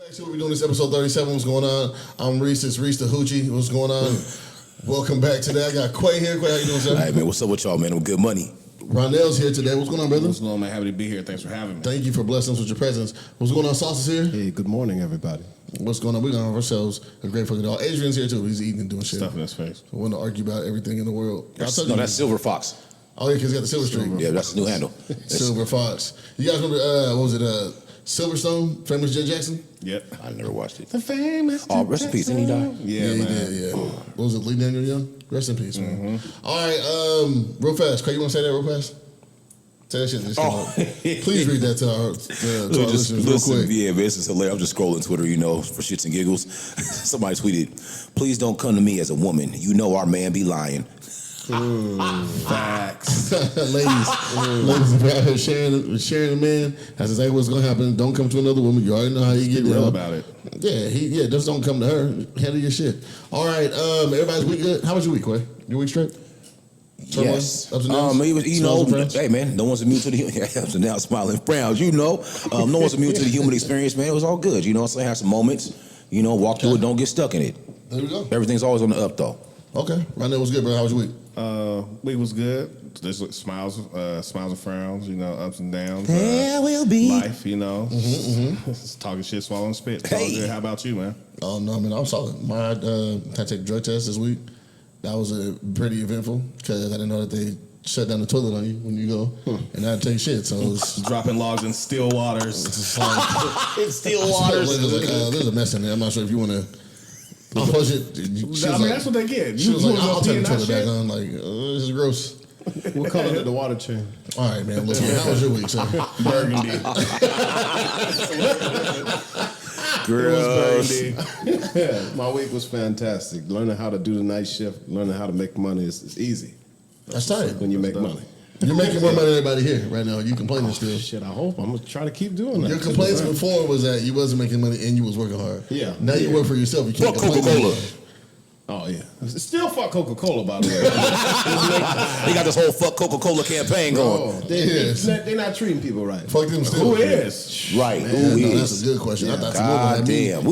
Back to what we're doing this episode 37. What's going on? I'm Reese. It's Reese the Hoochie. What's going on? Welcome back to that. I got Quay here. Quay, how you doing, sir? Hey, man, what's up with y'all, man? I'm good money. Ronell's here today. What's going on, brother? What's going on, man? Happy to be here. Thanks for having me. Thank you for blessing us with your presence. What's going on? Sauce is here. Hey, good morning, everybody. What's going on? We're going to have ourselves a great fucking dog. Adrian's here, too. He's eating and doing shit. Stuff in his face. I want to argue about everything in the world. No, that's Silver Fox. Oh, yeah, because he got the silver streak. Yeah, that's the new handle. Silver Fox. You guys remember, what was it, Silverstone, famous Jet Jackson? Yep. I never watched it. The famous. Oh, rest in peace. Didn't he die? Yeah, he man. did, yeah. What was it, Lee Daniel Young? Rest in peace, man. All right, real fast. Craig, you want to say that real fast? Say that shit. Please read that to our listeners real quick. Yeah, man, this is hilarious. I'm just scrolling Twitter, for shits and giggles. Somebody tweeted, "Please don't come to me as a woman. You know our man be lying." Facts. ladies, if you're out here sharing a man, that's exactly what's going to happen. Don't come to another woman. You already know how you get real about it. Yeah, just don't come to her. Handle your shit. All right, everybody's week good. How was your week, Quay? Your week straight? Yes. Ups and downs? Hey, man, no one's immune to the ups and downs, smiling frowns, no one's immune to the human experience, man. It was all good, what I'm saying? Had some moments, walk through it, don't get stuck in it. There we go. Everything's always on the up, though. Okay. Ronell was good, bro. How was your week? Week was good. Just smiles and frowns, ups and downs. There will be life, talking shit, swallowing spit. It's all good. How about you, man? Oh, no, I mean, I'm solid. I had to take a drug test this week. That was pretty eventful because I didn't know that they shut down the toilet on you when you go, and I had to take shit. So it was dropping logs in still waters. In still waters. There's a mess in there. I'm not sure if you want to. Push it. That's what they get. She was like, I'll turn the toilet back on. Like, this is gross. What color did the water change? All right, man. Listen, how was your week, sir? Burgundy. Gross. Yeah, my week was fantastic. Learning how to do the night shift, learning how to make money is easy. That's tight. When you make money. You're making more money than everybody here right now. You complaining still? Shit, I hope. I'm gonna try to keep doing that. Your complaints before was that you wasn't making money and you was working hard. Yeah. Now you work for yourself. You can't complain. Coca-Cola. Oh yeah. Still fuck Coca-Cola, by the way. They got this whole fuck Coca-Cola campaign going. They're not treating people right. Fuck them still. Who is? Right. Man, Who is? That's a good question. Yeah. I thought God damn.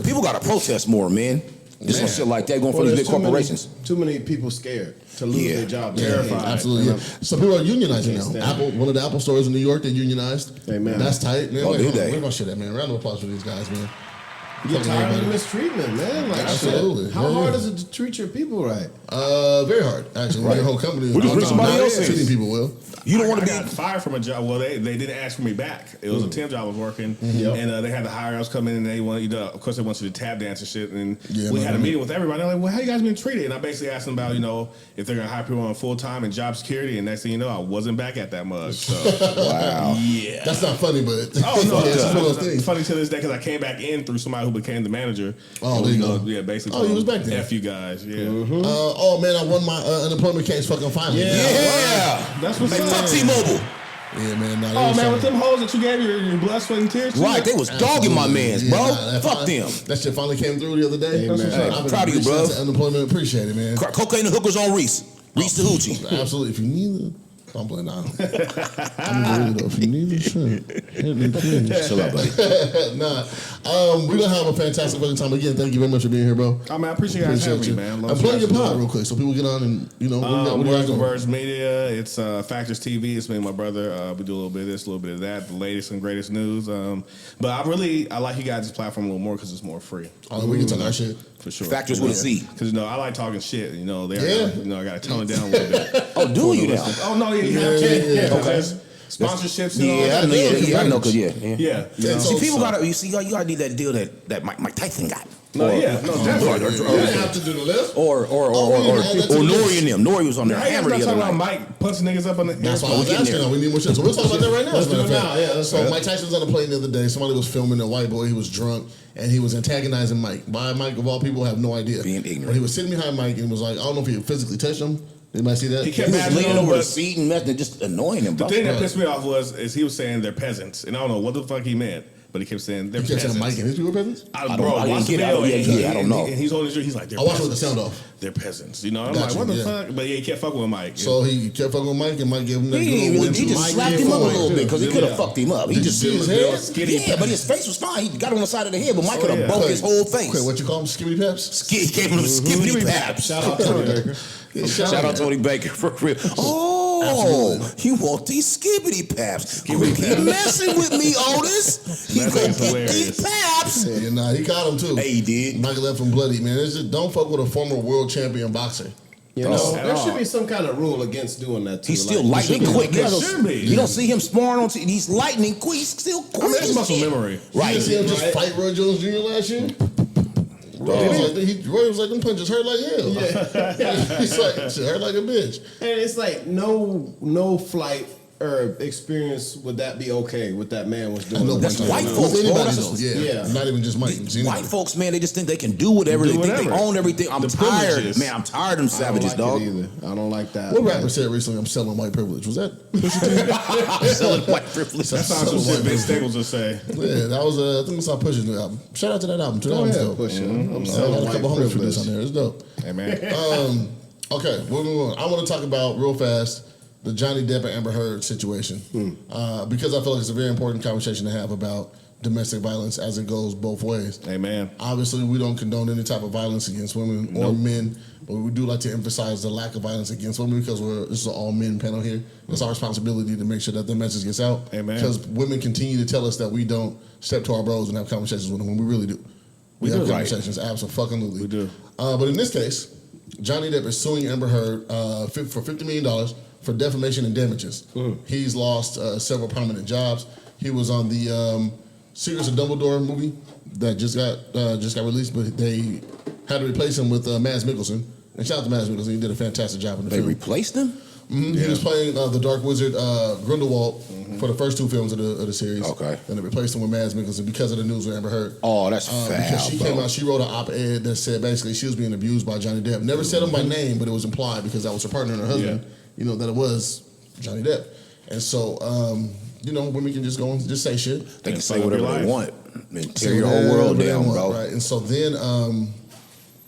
People gotta protest more, man. Just some shit like that going for these big corporations. Too many people scared to lose their job. Terrified. Absolutely. Yeah. Some people are unionizing now. Apple, one of the Apple stores in New York, they unionized. Hey, man. That's tight. Man, did they? Where's my shit at, man? Round of applause for these guys, man. You get tired of the mistreatment, man. Like, absolutely. Shit. How hard is it to treat your people right? Very hard, actually. Your whole company is treat somebody else treating people well. You don't want to be got fired from a job. Well, they didn't ask for me back. It was a temp job I was working, and they had the hire us come in, and they wanted, of course, they wanted you to tap dance and shit. And we had a meeting with everybody. They're like, "Well, how you guys been treated?" And I basically asked them about, if they're gonna hire people on full time and job security. And next thing you know, I wasn't back at that mug. So wow, yeah, that's not funny, but it's one of those things. Funny to this day because I came back in through somebody who became the manager. Oh, there you go. Yeah, basically. Oh, he was back there. F you guys. Yeah. Oh man, I won my unemployment case fucking finally. Yeah. That's what's up. Fuck T-Mobile. Yeah, man. Oh man, with them hoes that you gave your blood, sweat, and tears. Right, they was dogging my mans, bro. Fuck them. That shit finally came through the other day. I'm proud of you, bro. Unemployment, appreciate it, man. Cocaine and hookers on Reese. Reese the Hoochie. Absolutely. If you need it. I'm playing now. If you need it, hit me, please. Chill out, buddy. We're gonna have a fantastic fucking time again. Thank you very much for being here, bro. I appreciate you guys having me, man. I'm playing your pod real quick so people get on and what are you doing? Verge Media. It's Factors TV. It's me and my brother. We do a little bit of this, a little bit of that, the latest and greatest news. But I like you guys' platform a little more because it's more free. Oh, we can talk our shit. For sure. Factors with a C. Because I like talking shit. I got to tone it down a little bit. Oh, do you now? Oh no, yeah. Okay. Sponsorships. I know. Cause yeah. See, people gotta. You gotta need that deal that Mike Tyson got. Definitely. You have to do the list. Or Nori and them. Nori was on there hammered the other night. Mike punching niggas up on the. That's why I was asking. We need more shit. So we'll talk about that right now. Let's do it now. Yeah. So Mike Tyson was on a plane the other day. Somebody was filming a white boy. He was drunk and he was antagonizing Mike. Why Mike of all people have no idea. Being ignorant. But he was sitting behind Mike and was like, I don't know if he physically touched him. Anybody see that? He kept leaning over the seat and just annoying him. The thing that pissed me off is he was saying they're peasants, and I don't know what the fuck he meant. but he kept saying they're You kept saying peasants. Mike and his people peasants? I don't know. And he's on his he's like, they're I watched peasants. with the sound off. They're peasants. You know, I'm Gotcha, like, what the yeah. fuck? But yeah, he kept fucking with Mike. So he kept fucking with Mike, and Mike gave him that He good just Mike slapped him up a little bit because he could have fucked him up. He Did just you see his head? Skinny yeah, but his face was fine. He got on the side of the head, but Mike could have yeah. broke his whole face. Okay, what you call him? Skibbity Peps? He gave him skibbity paps. Shout out Tony Baker. Shout out Tony Baker for real. Oh, you want these skibbity paps? Keep messing with me, Otis. He That gonna thing's get hilarious. these paps. Yeah, nah, he caught him too. Hey, he did. Mike left him bloody, man. It's just, don't fuck with a former world champion boxer. You know, at there all. should be some kind of rule against doing that too. He's still Like, lightning quick. There should be. You don't see him sparring on TV. He's lightning quick. He's still quick. I mean, that's as muscle shit. memory. You Right. didn't see him just Right. fight Roy Jones Jr. last year? Roy was like, them punches hurt like hell. Yeah. He's like, shit hurt like a bitch. And it's like no flight or experience would that be okay what that man was doing? No, That's one white time. folks, With bro. anybody That's- though, yeah. yeah. Not even just Mike. It's White anybody. folks, man, they just think they can do whatever. Do They think whatever. they own everything. I'm The tired, privileges. man. I'm tired of them I don't savages, like dog. it either. I don't like that. What man. rapper said recently, I'm selling white privilege? Was that Pusha T? Selling white privilege. That sounds some So shit white. Vince Staples would say. Yeah, that was, I think it's on Pusha's new album. Shout out to that album. Two Go albums ahead, dope. push it. Mm-hmm. I'm I selling got a white couple homies privilege. produced on there. It's dope. Hey man. Okay, we'll move on. I want to talk about real fast the Johnny Depp and Amber Heard situation because I feel like it's a very important conversation to have about domestic violence as it goes both ways. Hey man. Obviously, we don't condone any type of violence against women or men, but we do like to emphasize the lack of violence against women because this is an all men panel here. It's our responsibility to make sure that the message gets out. Amen. Because women continue to tell us that we don't step to our bros and have conversations with them when we really do. We have do. conversations, absolutely. We do. But in this case, Johnny Depp is suing Amber Heard for $50 million for defamation and damages. He's lost several prominent jobs. He was on the Secrets of Dumbledore movie that just got released, but they had to replace him with Mads Mikkelsen. And shout out to Mads Mikkelsen, he did a fantastic job in the They film. replaced him? He was playing the Dark Wizard Grindelwald for the first two films of the series. Okay. And they replaced him with Mads Mikkelsen because of the news with Amber Heard. Oh, that's Because foul, she bro. came out, she wrote an op-ed that said basically she was being abused by Johnny Depp. Never said him by name, but it was implied because that was her partner and her husband. Yeah. That it was Johnny Depp. And so, women can just go and just say shit. They can fuck say up whatever your they life. want and Say tear your whole whatever world they down, want, bro. Right. And so then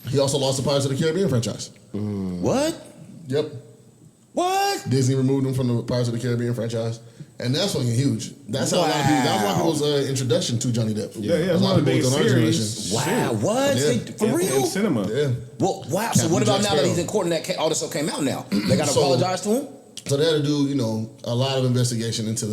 he also lost the Pirates of the Caribbean franchise. What? Yep. What? Disney removed him from the Pirates of the Caribbean franchise. And that's fucking huge. That's how a lot of people, that was a lot of people's introduction to Johnny Depp. Yeah, A it's lot one of the people biggest within our series. generation. Wow, what? Yeah. They- for real? In cinema. Yeah. Well, wow. So Captain what about Jack now that he's Sparrow. in court and that all this stuff came out now? They got to So- apologize to him? So they had to do, a lot of investigation into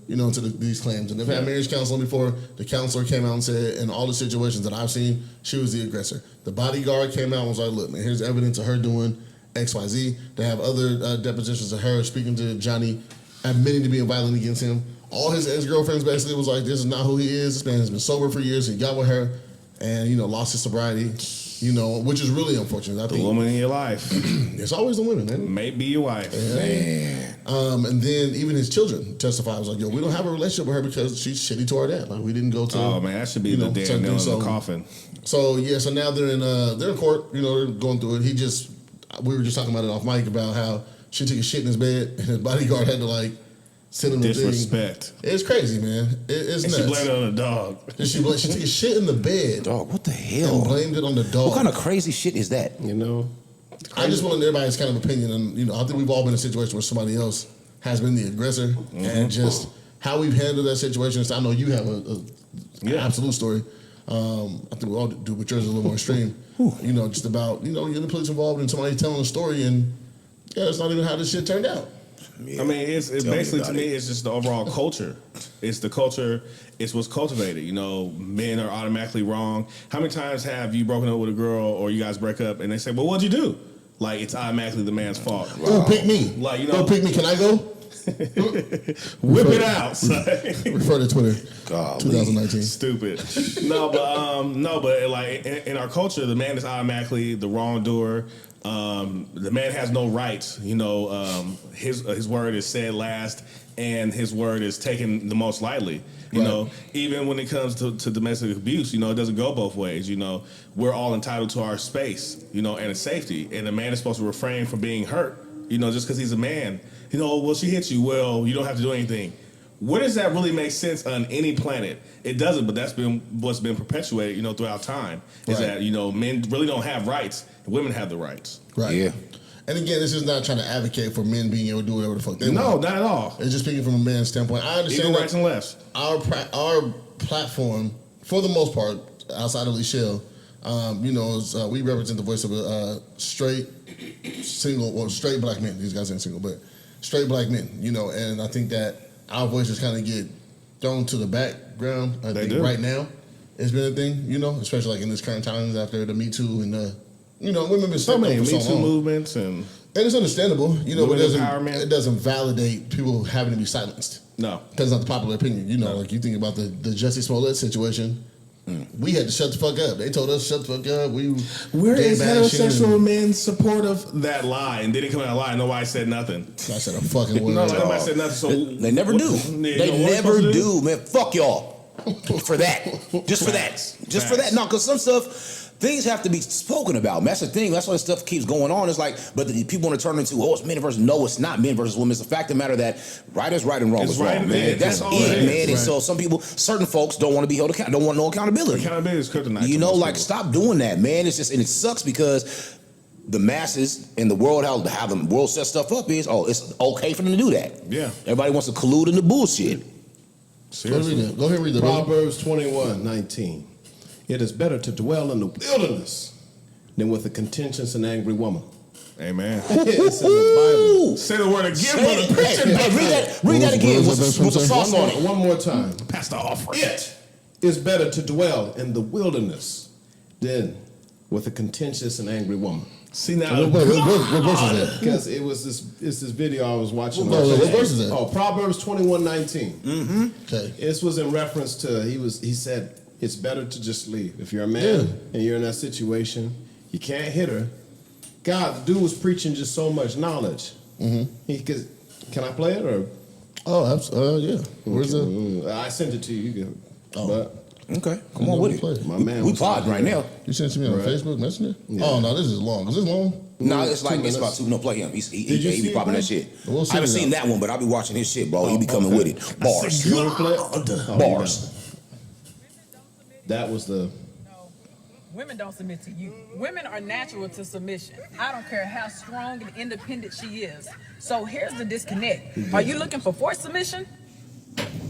these claims. And they've had marriage counseling before. The counselor came out and said, in all the situations that I've seen, she was the aggressor. The bodyguard came out and was like, look, man, here's evidence of her doing X, Y, Z. They have other depositions of her speaking to Johnny, admitting to being violent against him. All his ex-girlfriends basically was like, this is not who he is. This man has been sober for years. He got with her and, lost his sobriety, which is really unfortunate. I The think woman in your life it's always the women, man. may be your wife. Man. And then even his children testified. I was like, yo, we don't have a relationship with her because she's shitty to our dad. Like, we didn't go to. Oh man, that should be the damn certain nail in things. the coffin. So now they're in court. They're going through it. We were just talking about it off mic about how she took a shit in his bed and his bodyguard had to send him the thing. Disrespect. It's crazy, man. It's And nuts. she blamed it on the dog. And she took a shit in the bed Dog, what the and hell? blamed it on the dog. What kind of crazy shit is that? I just want everybody's kind of opinion, and I think we've all been in a situation where somebody else has been the aggressor, and just how we've handled that situation. So I know you have an absolute story. I think we all do, but yours is a little more extreme. Just about getting the police involved and somebody telling a story, and it's not even how this shit turned out. I mean, it's Tell me basically about to me, it. it's just the overall culture. It's the culture. It's what's cultivated. Men are automatically wrong. How many times have you broken up with a girl or you guys break up and they say, "Well, what'd you do?" Like it's automatically the man's fault. Oh, pick me. Oh, pick me. Can I go? Whip it out. son. Refer to Twitter. Golly. 2019. Stupid. No, but like in our culture, the man is automatically the wrongdoer. The man has no rights. His word is said last, and his word is taken the most lightly. Even when it comes to domestic abuse, it doesn't go both ways. We're all entitled to our space, and safety. And the man is supposed to refrain from being hurt, just because he's a man. Well, she hit you. Well, you don't have to do anything. Where does that really make sense on any planet? It doesn't, but that's been what's been perpetuated, throughout time. Is that men really don't have rights, and women have the rights. Right. Yeah. And again, this is not trying to advocate for men being able to do whatever the fuck they want. No, not at all. It's just speaking from a man's standpoint. I understand Equal rights and lefts. Our platform, for the most part, outside of Lichelle, we represent the voice of straight black men. These guys ain't single, but straight black men. And I think that our voices kind of get thrown to the background. I think right now, it's been a thing. Especially like in this current times after the Me Too and women been So many for Me so Too long. movements and it's understandable. But empowerment. it doesn't validate people having to be silenced. No, because it's not the popular opinion. Like you think about the Jussie Smollett situation. We had to shut the fuck up. They told us to shut the fuck up. Where is heterosexual men's support of that lie? And then it come out a lie. Nobody said nothing. I said a fucking word. No, nobody said nothing. So They never do. They never do, man. Fuck y'all for that. Just for that. Just for that. No, because some stuff. Things have to be spoken about. That's the thing. That's why this stuff keeps going on. It's like, but the people want to turn into, it's men versus. No, it's not men versus women. It's the fact of the matter that right is right and wrong is wrong, man. That's it, man. And so certain folks don't want to be held accountable. Don't want no accountability. Accountability is kryptonite. Stop doing that, man. It's just, and it sucks because the masses in the world, how the world sets stuff up is, it's okay for them to do that. Yeah. Everybody wants to collude in the bullshit. Seriously. Go ahead and read that. Proverbs 21:19. It is better to dwell in the wilderness than with a contentious and angry woman. Amen. It's in the Bible. Say the word again, brother. Read that again with the sauce on it. One more time. Pass the offering. It is better to dwell in the wilderness than with a contentious and angry woman. See now, what verse is that? Because it's this video I was watching. What verse is that? Oh, Proverbs 21:19. Mm-hmm. Okay. This was in reference to he said it's better to just leave. If you're a man and you're in that situation, you can't hit her. God, the dude was preaching just so much knowledge. Mm-hmm. Can I play it or? Oh, absolutely. Yeah. Where's the? I sent it to you. You can, Okay, come on with it. My man, we pod right now. You sent it to me on Facebook Messenger? Yeah. Oh no, this is long. Is this long? No, it's like it's about 2. No, play him. He be popping that shit. We'll I haven't seen that one, but I'll be watching his shit, bro. He be coming with it. Bars. You want to play it? Bars. That was the. No, women don't submit to you. Women are natural to submission. I don't care how strong and independent she is. So here's the disconnect. Are you looking for forced submission?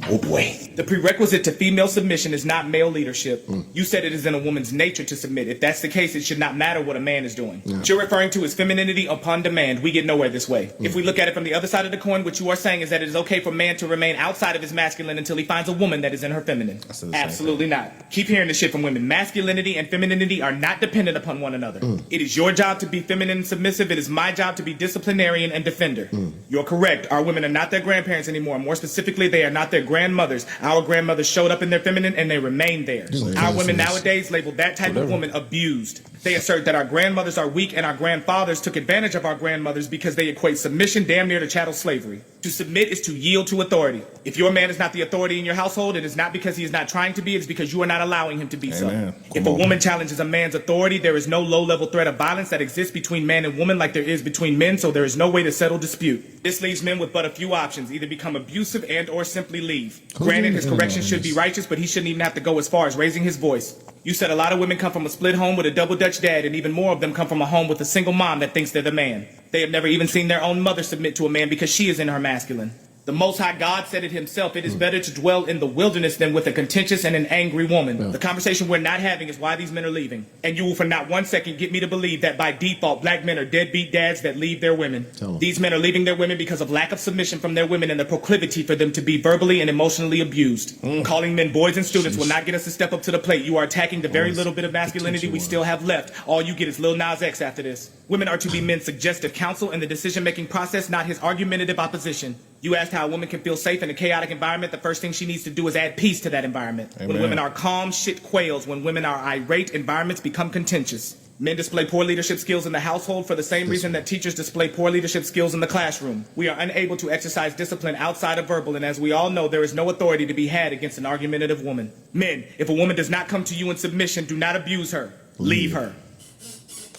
Oh boy. The prerequisite to female submission is not male leadership. You said it is in a woman's nature to submit. If that's the case, it should not matter what a man is doing. What you're referring to is femininity upon demand. We get nowhere this way. If we look at it from the other side of the coin, what you are saying is that it is okay for a man to remain outside of his masculine until he finds a woman that is in her feminine. Absolutely not. Keep hearing this shit from women. Masculinity and femininity are not dependent upon one another. It is your job to be feminine and submissive. It is my job to be disciplinarian and defender. You're correct. Our women are not their grandparents anymore. More specifically, they are not their grandmothers. Our grandmothers showed up in their feminine and they remain there. Our women nowadays label that type of woman abused. They assert that our grandmothers are weak and our grandfathers took advantage of our grandmothers because they equate submission damn near to chattel slavery. To submit is to yield to authority. If your man is not the authority in your household, it is not because he is not trying to be, it's because you are not allowing him to be so. If a woman challenges a man's authority, there is no low-level threat of violence that exists between man and woman like there is between men, so there is no way to settle dispute. This leaves men with but a few options, either become abusive and or simply leave. Granted, his correction should be righteous, but he shouldn't even have to go as far as raising his voice. You said a lot of women come from a split home with a double Dutch dad, and even more of them come from a home with a single mom that thinks they're the man. They have never even seen their own mother submit to a man because she is in her masculine. The Most High God said it himself, it is better to dwell in the wilderness than with a contentious and an angry woman. The conversation we're not having is why these men are leaving. And you will for not 1 second get me to believe that by default, black men are deadbeat dads that leave their women. These men are leaving their women because of lack of submission from their women and the proclivity for them to be verbally and emotionally abused. Calling men boys and students will not get us to step up to the plate. You are attacking the very little bit of masculinity we still have left. All you get is Lil Nas X after this. Women are to be men's suggestive counsel in the decision-making process, not his argumentative opposition. You asked how a woman can feel safe in a chaotic environment. The first thing she needs to do is add peace to that environment. Amen. When women are calm, shit quails. When women are irate, environments become contentious. Men display poor leadership skills in the household for the same reason that teachers display poor leadership skills in the classroom. We are unable to exercise discipline outside of verbal, and as we all know, there is no authority to be had against an argumentative woman. Men, if a woman does not come to you in submission, do not abuse her. Leave her.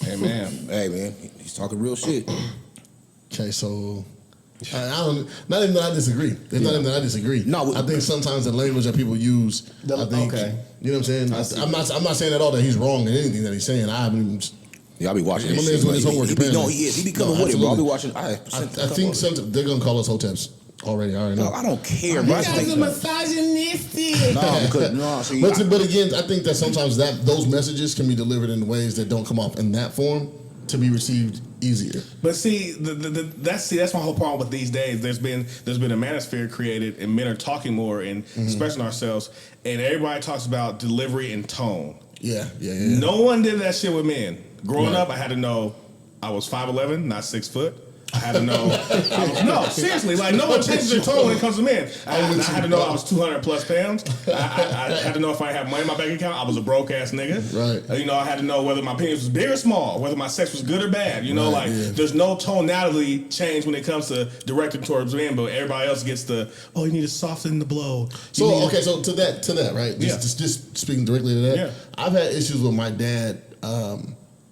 Amen. Hey, man, he's talking real shit. Okay, so Not even that I disagree. It's not even that I disagree. No, I think sometimes the language that people use. I think. Okay. You know what I'm saying? I'm not saying at all that he's wrong in anything that he's saying. I haven't even. Yeah, I'll be watching My this man's shit. doing his homework. He is. He be coming with it, bro. I'll be watching. I think they're gonna call us hoteps already. I already know. No, I don't care, You bro. guys are misogynistic. But again, I think that sometimes those messages can be delivered in ways that don't come off in that form to be received easier. But see, that's my whole problem with these days. There's been a manosphere created, and men are talking more and expressing ourselves, and everybody talks about delivery and tone. Yeah. No one did that shit with men. Growing up, I had to know I was 5'11", not 6 foot. I had to know. No, seriously, like no one changes their tone when it comes to men. I had to know I was 200 plus pounds. I had to know if I had money in my bank account. I was a broke ass nigga. Right. You know, I had to know whether my penis was big or small, whether my sex was good or bad. You know, there's no tonality change when it comes to directed towards men, but everybody else gets you need to soften the blow. So to that, right? Just speaking directly to that. Yeah. I've had issues with my dad.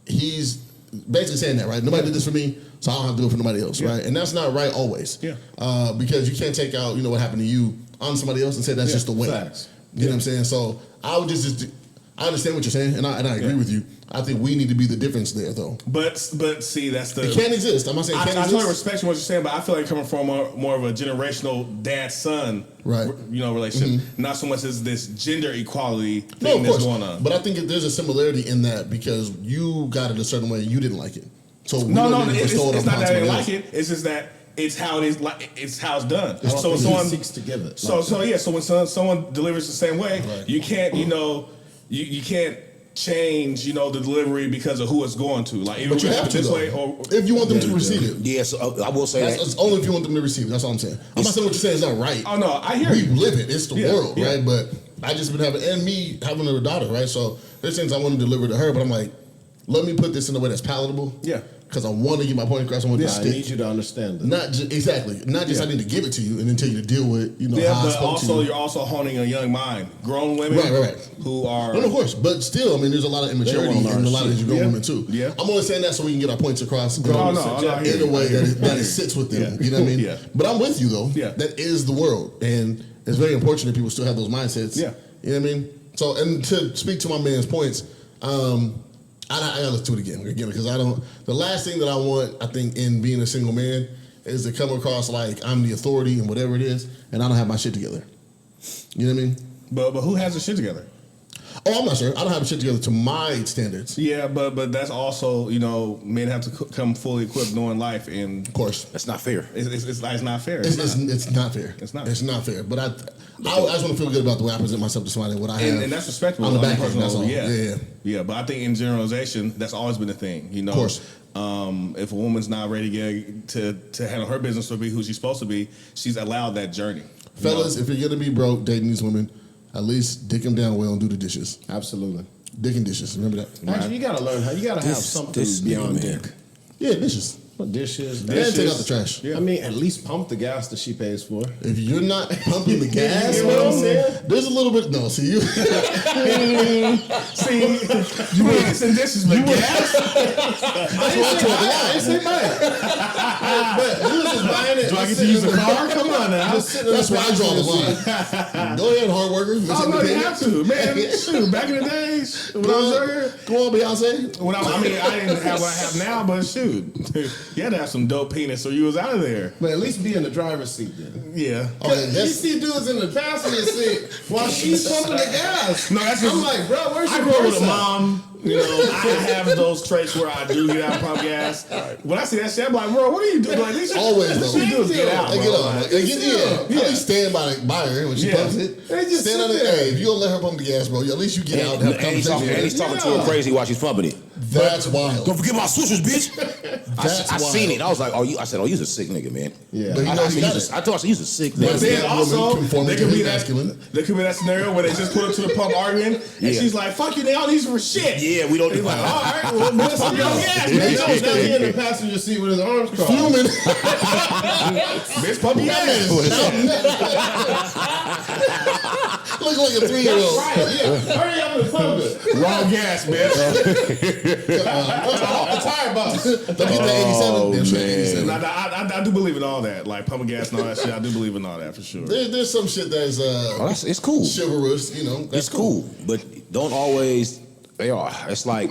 He's basically saying that, right? Nobody did this for me, so I don't have to do it for nobody else, right? And that's not right always. Yeah. Because you can't take out, what happened to you on somebody else and say that's just the way. Facts. You know what I'm saying? So I would I understand what you're saying, and I agree with you. I think we need to be the difference there, though. But see, that's the... It can't exist. I'm not saying it can't exist. I totally respect what you're saying, but I feel like coming from more of a generational dad-son relationship, not so much as this gender equality thing that's going on. But I think there's a similarity in that because you got it a certain way and you didn't like it. So it's not that I didn't like it. It's just that it's how it is. Like it's how it's done. So someone seeks to give it. So when someone delivers the same way, you can't you can't change the delivery because of who it's going to. Like either but you have to this way, or if you want them to receive it. Yes, I will say that's only if you want them to receive it. That's all I'm saying. I'm not saying what you're saying is not right. Oh no, I hear we you. live it. It's the world, right? But I just been having a daughter, right? So there's things I want to deliver to her, but I'm like, let me put this in a way that's palatable. Yeah. Because I want to get my point across. I want to stick. I need you to understand it. Not just I need to give it to you and then tell you to deal with how I spoke to you. You're also honing a young mind. Grown women who are... No, of course. But still, there's a lot of immaturity in a lot of these grown women too. Yeah. I'm only saying that so we can get our points across in a way that it sits with them. You know what I mean? Yeah. But I'm with you though. Yeah. That is the world. And it's very unfortunate people still have those mindsets. Yeah. You know what I mean? So, and to speak to my man's points, I gotta listen to it again because the last thing that I want, I think, in being a single man is to come across like I'm the authority and whatever it is, and I don't have my shit together. You know what I mean? But who has the shit together? Oh, I'm not sure. I don't have shit together to my standards. Yeah, but that's also men have to come fully equipped knowing life, and of course that's not fair. It's not fair. It's not fair. It's not fair. But I just want to feel good about the way I present myself to somebody and what I have, and that's respectable on the back end. That's all. Yeah. But I think in generalization, that's always been a thing. Of course. If a woman's not ready to handle her business or be who she's supposed to be, she's allowed that journey. Fellas, if you're gonna be broke dating these women, at least dick them down well and do the dishes. Absolutely. Dick and dishes. Remember that. Actually, you gotta learn how. You gotta have something beyond dick. Yeah, dishes. Dishes. And take out the trash. Yeah. At least pump the gas that she pays for. If you're not pumping the gas, you know what I'm saying? There's a little bit. No, see you. See, you ain't some dishes, but gas. I ain't say mine. But you was just buying it. Do I get to use the car? Come on now. That's why I draw the line. Go ahead, hard workers. Oh no, you have to, man. Shoot, back in the days when I was younger. Go on, Beyonce. I didn't have what I have now, but shoot. You had to have some dope penis or you was out of there. But at least be in the driver's seat then. Yeah. You see dudes in the passenger seat while she's pumping the gas. No, that's I'm like, bro, where's your I grew up with a mom. I have those traits where I do get out and pump gas. When I see that shit, I'm like, bro, what are you doing? Like, always though. What you do is get out. Get out. At least stand by her when she pumps it. Just stand on it. Hey, if you don't let her pump the gas, bro, at least you get out and have a conversation. And he's talking to her crazy while she's pumping it. That's wild. Don't forget my switches, bitch. I seen it. I was like, I said, you's a sick nigga, man. Yeah. But I thought you's a sick nigga. But then also, there could be that scenario where they just put her to the pump arguing, and she's like, fuck you, they all these for shit. Yeah, we don't. He's like, all right, well, miss your gas. Now he in the passenger seat with his arms crossed. Fuming. Bitch, pump your gas. look like a 3-year-old. Right, yeah. Hurry up and pump it. Wrong gas, bitch. A tire box. Don't get the 87. They're straight 87. I do believe in all that, like pumping gas and all that shit. I do believe in all that for sure. There's some shit that's it's cool. chivalrous, you know. That's It's cool, but don't always. They are. It's like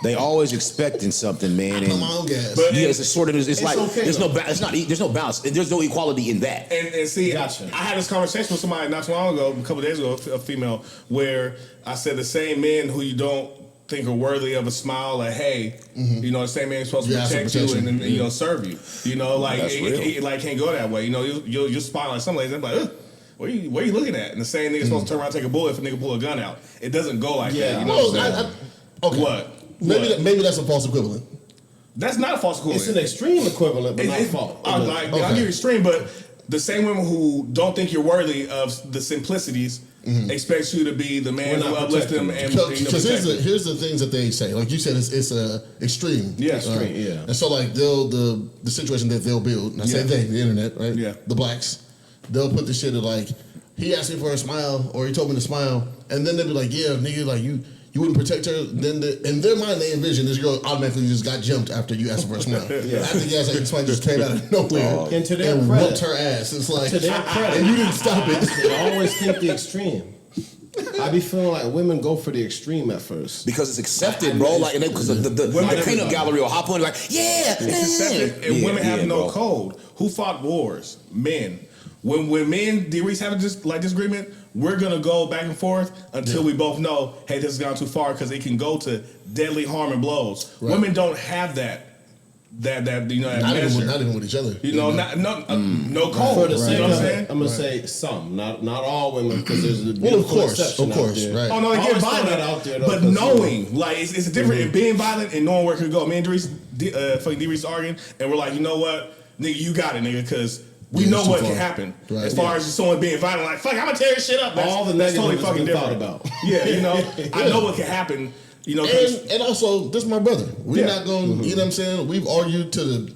they always expecting something, man. Put my own gas. But- Yeah, it's a sort of. It's like okay, there's no. though. It's not. There's no balance. There's no equality in that. And see, Gotcha. I had this conversation with somebody not too long ago, a couple of days ago, a female, where I said the same men who you don't think are worthy of a smile, like, hey, you know, the same man is supposed to Yeah, protect some you protection. and you know, serve you. You know, like, That's real. it like can't go that way. You know, you'll smile at some ladies and be like, ugh. What are you looking at? And the same nigga's supposed to turn around and take a bullet if a nigga pull a gun out. It doesn't go like that. You know No, what I'm saying? okay. What? Maybe that's a false equivalent. That's not a false equivalent. It's an extreme equivalent, but not fault. I'll give you extreme, but the same women who don't think you're worthy of the simplicities expect you to be the man We're who not uplifts them protecting and Because protect them. here's the things that they say. Like you said, it's extreme. Yeah, extreme, yeah. And so like the situation that they'll build, and I say they, the internet, right? Yeah. The blacks, they'll put the shit of like, he asked me for a smile, or he told me to smile, and then they'll be like, yeah, nigga, like you wouldn't protect her. Then in their mind, they envision this girl automatically just got jumped after you asked her for a smile. After the guys like somebody just came out of nowhere And to their and credit. whooped her ass. It's like, To their credit. and you didn't stop it. I always think the extreme. I be feeling like women go for the extreme at first. Because it's accepted, bro. Like, because the peanut gallery will hop on like, yeah, It's accepted, and women have no code. Who fought wars? Men. When me and D-Reese have a disagreement, we're gonna go back and forth until we both know, hey, this has gone too far because it can go to deadly harm and blows. Right. Women don't have that you know, that Not measure. even with each other. You know, no code. For the You sake know what I'm of saying? it, I'm gonna say some, not all women, because there's a Well, beautiful of exception out course, there. right. Oh no, they I get always throw violent that out there, though, but 'cause, knowing, like, it's a different in being violent and knowing where it could go. Me and fucking D-Reese arguing, and we're like, you know what, nigga, you got it, nigga, because we Yeah, know it's too what far. can happen. Right. As far as someone being violent, like, fuck, I'm gonna tear this shit up. All the that's negative totally fucking has been different. thought about. Yeah, you know, I know what can happen. You know, 'cause- And also, this is my brother. We're Yeah. not going, you know what I'm saying? We've argued to the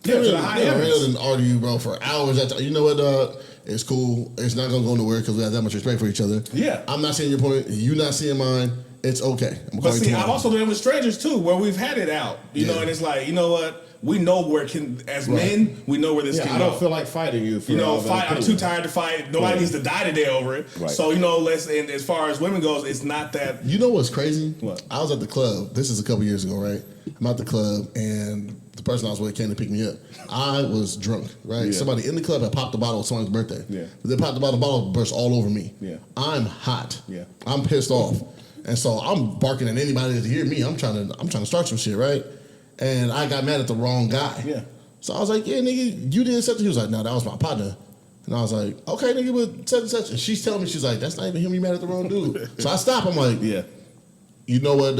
Yeah, to the high heavens. and argue, bro, for hours. You know what, dog? It's cool. It's not going to go nowhere because we have that much respect for each other. Yeah. I'm not seeing your point. You not seeing mine. It's okay. I'm gonna But call you see, tomorrow. I've also done it with strangers too, where we've had it out. You know, and it's like, you know what? We know where it can, as men, we know where this Yeah, can I go. don't feel like fighting you. For You know, all that fight. I'm opinion. too tired to fight. Nobody needs to die today over it. Right. So, you know, and as far as women goes, it's not that. You know what's crazy? What? I was at the club. This is a couple years ago, right? I'm at the club, and the person I was with came to pick me up. I was drunk, right? Yeah. Somebody in the club had popped the bottle of someone's birthday. Yeah. They popped the bottle burst all over me. Yeah. I'm hot. Yeah. I'm pissed off. And so I'm barking at anybody to hear me. I'm trying to start some shit, right? And I got mad at the wrong guy. Yeah. So I was like, yeah, nigga, you did such. He was like, no, that was my partner. And I was like, okay, nigga, but such and such. And she's telling me, she's like, that's not even him. You mad at the wrong dude. So I stop. I'm like, Yeah. you know what?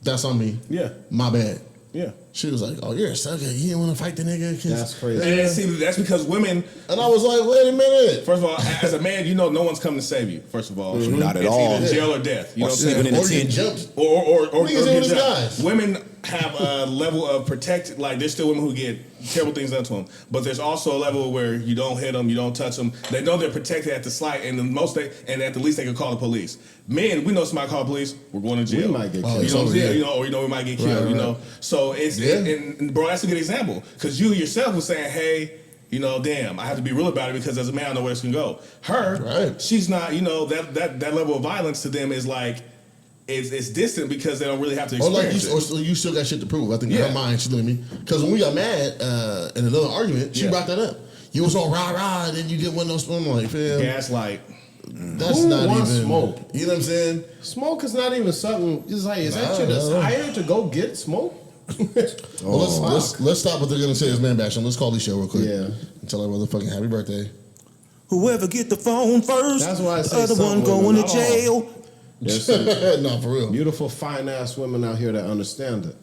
That's on me. Yeah. My bad. Yeah. She was like, oh, you're a sucker. You didn't want to fight the nigga. 'cause-" That's crazy. And see, that's because women, And I was like, wait a minute. first of all, as a man, you know no one's coming to save you, first of all. Not at it's all. either jail or death. You Or know what I'm sleeping saying? in Or the you tent. jumped. Or Niggas get doing this jumped. guys. Women have a level of protect. Like there's still women who get terrible things done to them, but there's also a level where you don't hit them, you don't touch them. They know they're protected at the slight, and at the least they can call the police. Men, we know somebody call the police, we're going to jail. We might get Oh, killed. You know what I'm yeah. saying? Or we might get killed. Right, You right. know, so it's Yeah. and bro, that's a good example because you yourself was saying, hey. You know, damn, I have to be real about it because as a man, I know where this can go. Her, Right. she's not, you know, that level of violence to them is like, it's distant because they don't really have to Or like experience you still got shit to prove. I think in Yeah. her mind, she's looking at me. Because when we got mad in another argument, she Yeah. brought that up. You was on rah-rah, then you get one of those. I'm like, fam, Gaslight. that's Who not wants even. smoke? You know what I'm saying? Smoke is not even something. It's like, is that your No. desire to go get smoke? Well, let's stop what they're gonna say is man bashing. Let's call this show real quick. Yeah. And tell her motherfucking happy birthday. Whoever get the phone first, That's why I say the other some one women, going to not all. jail. There's some No, for real. beautiful, fine ass women out here that understand it.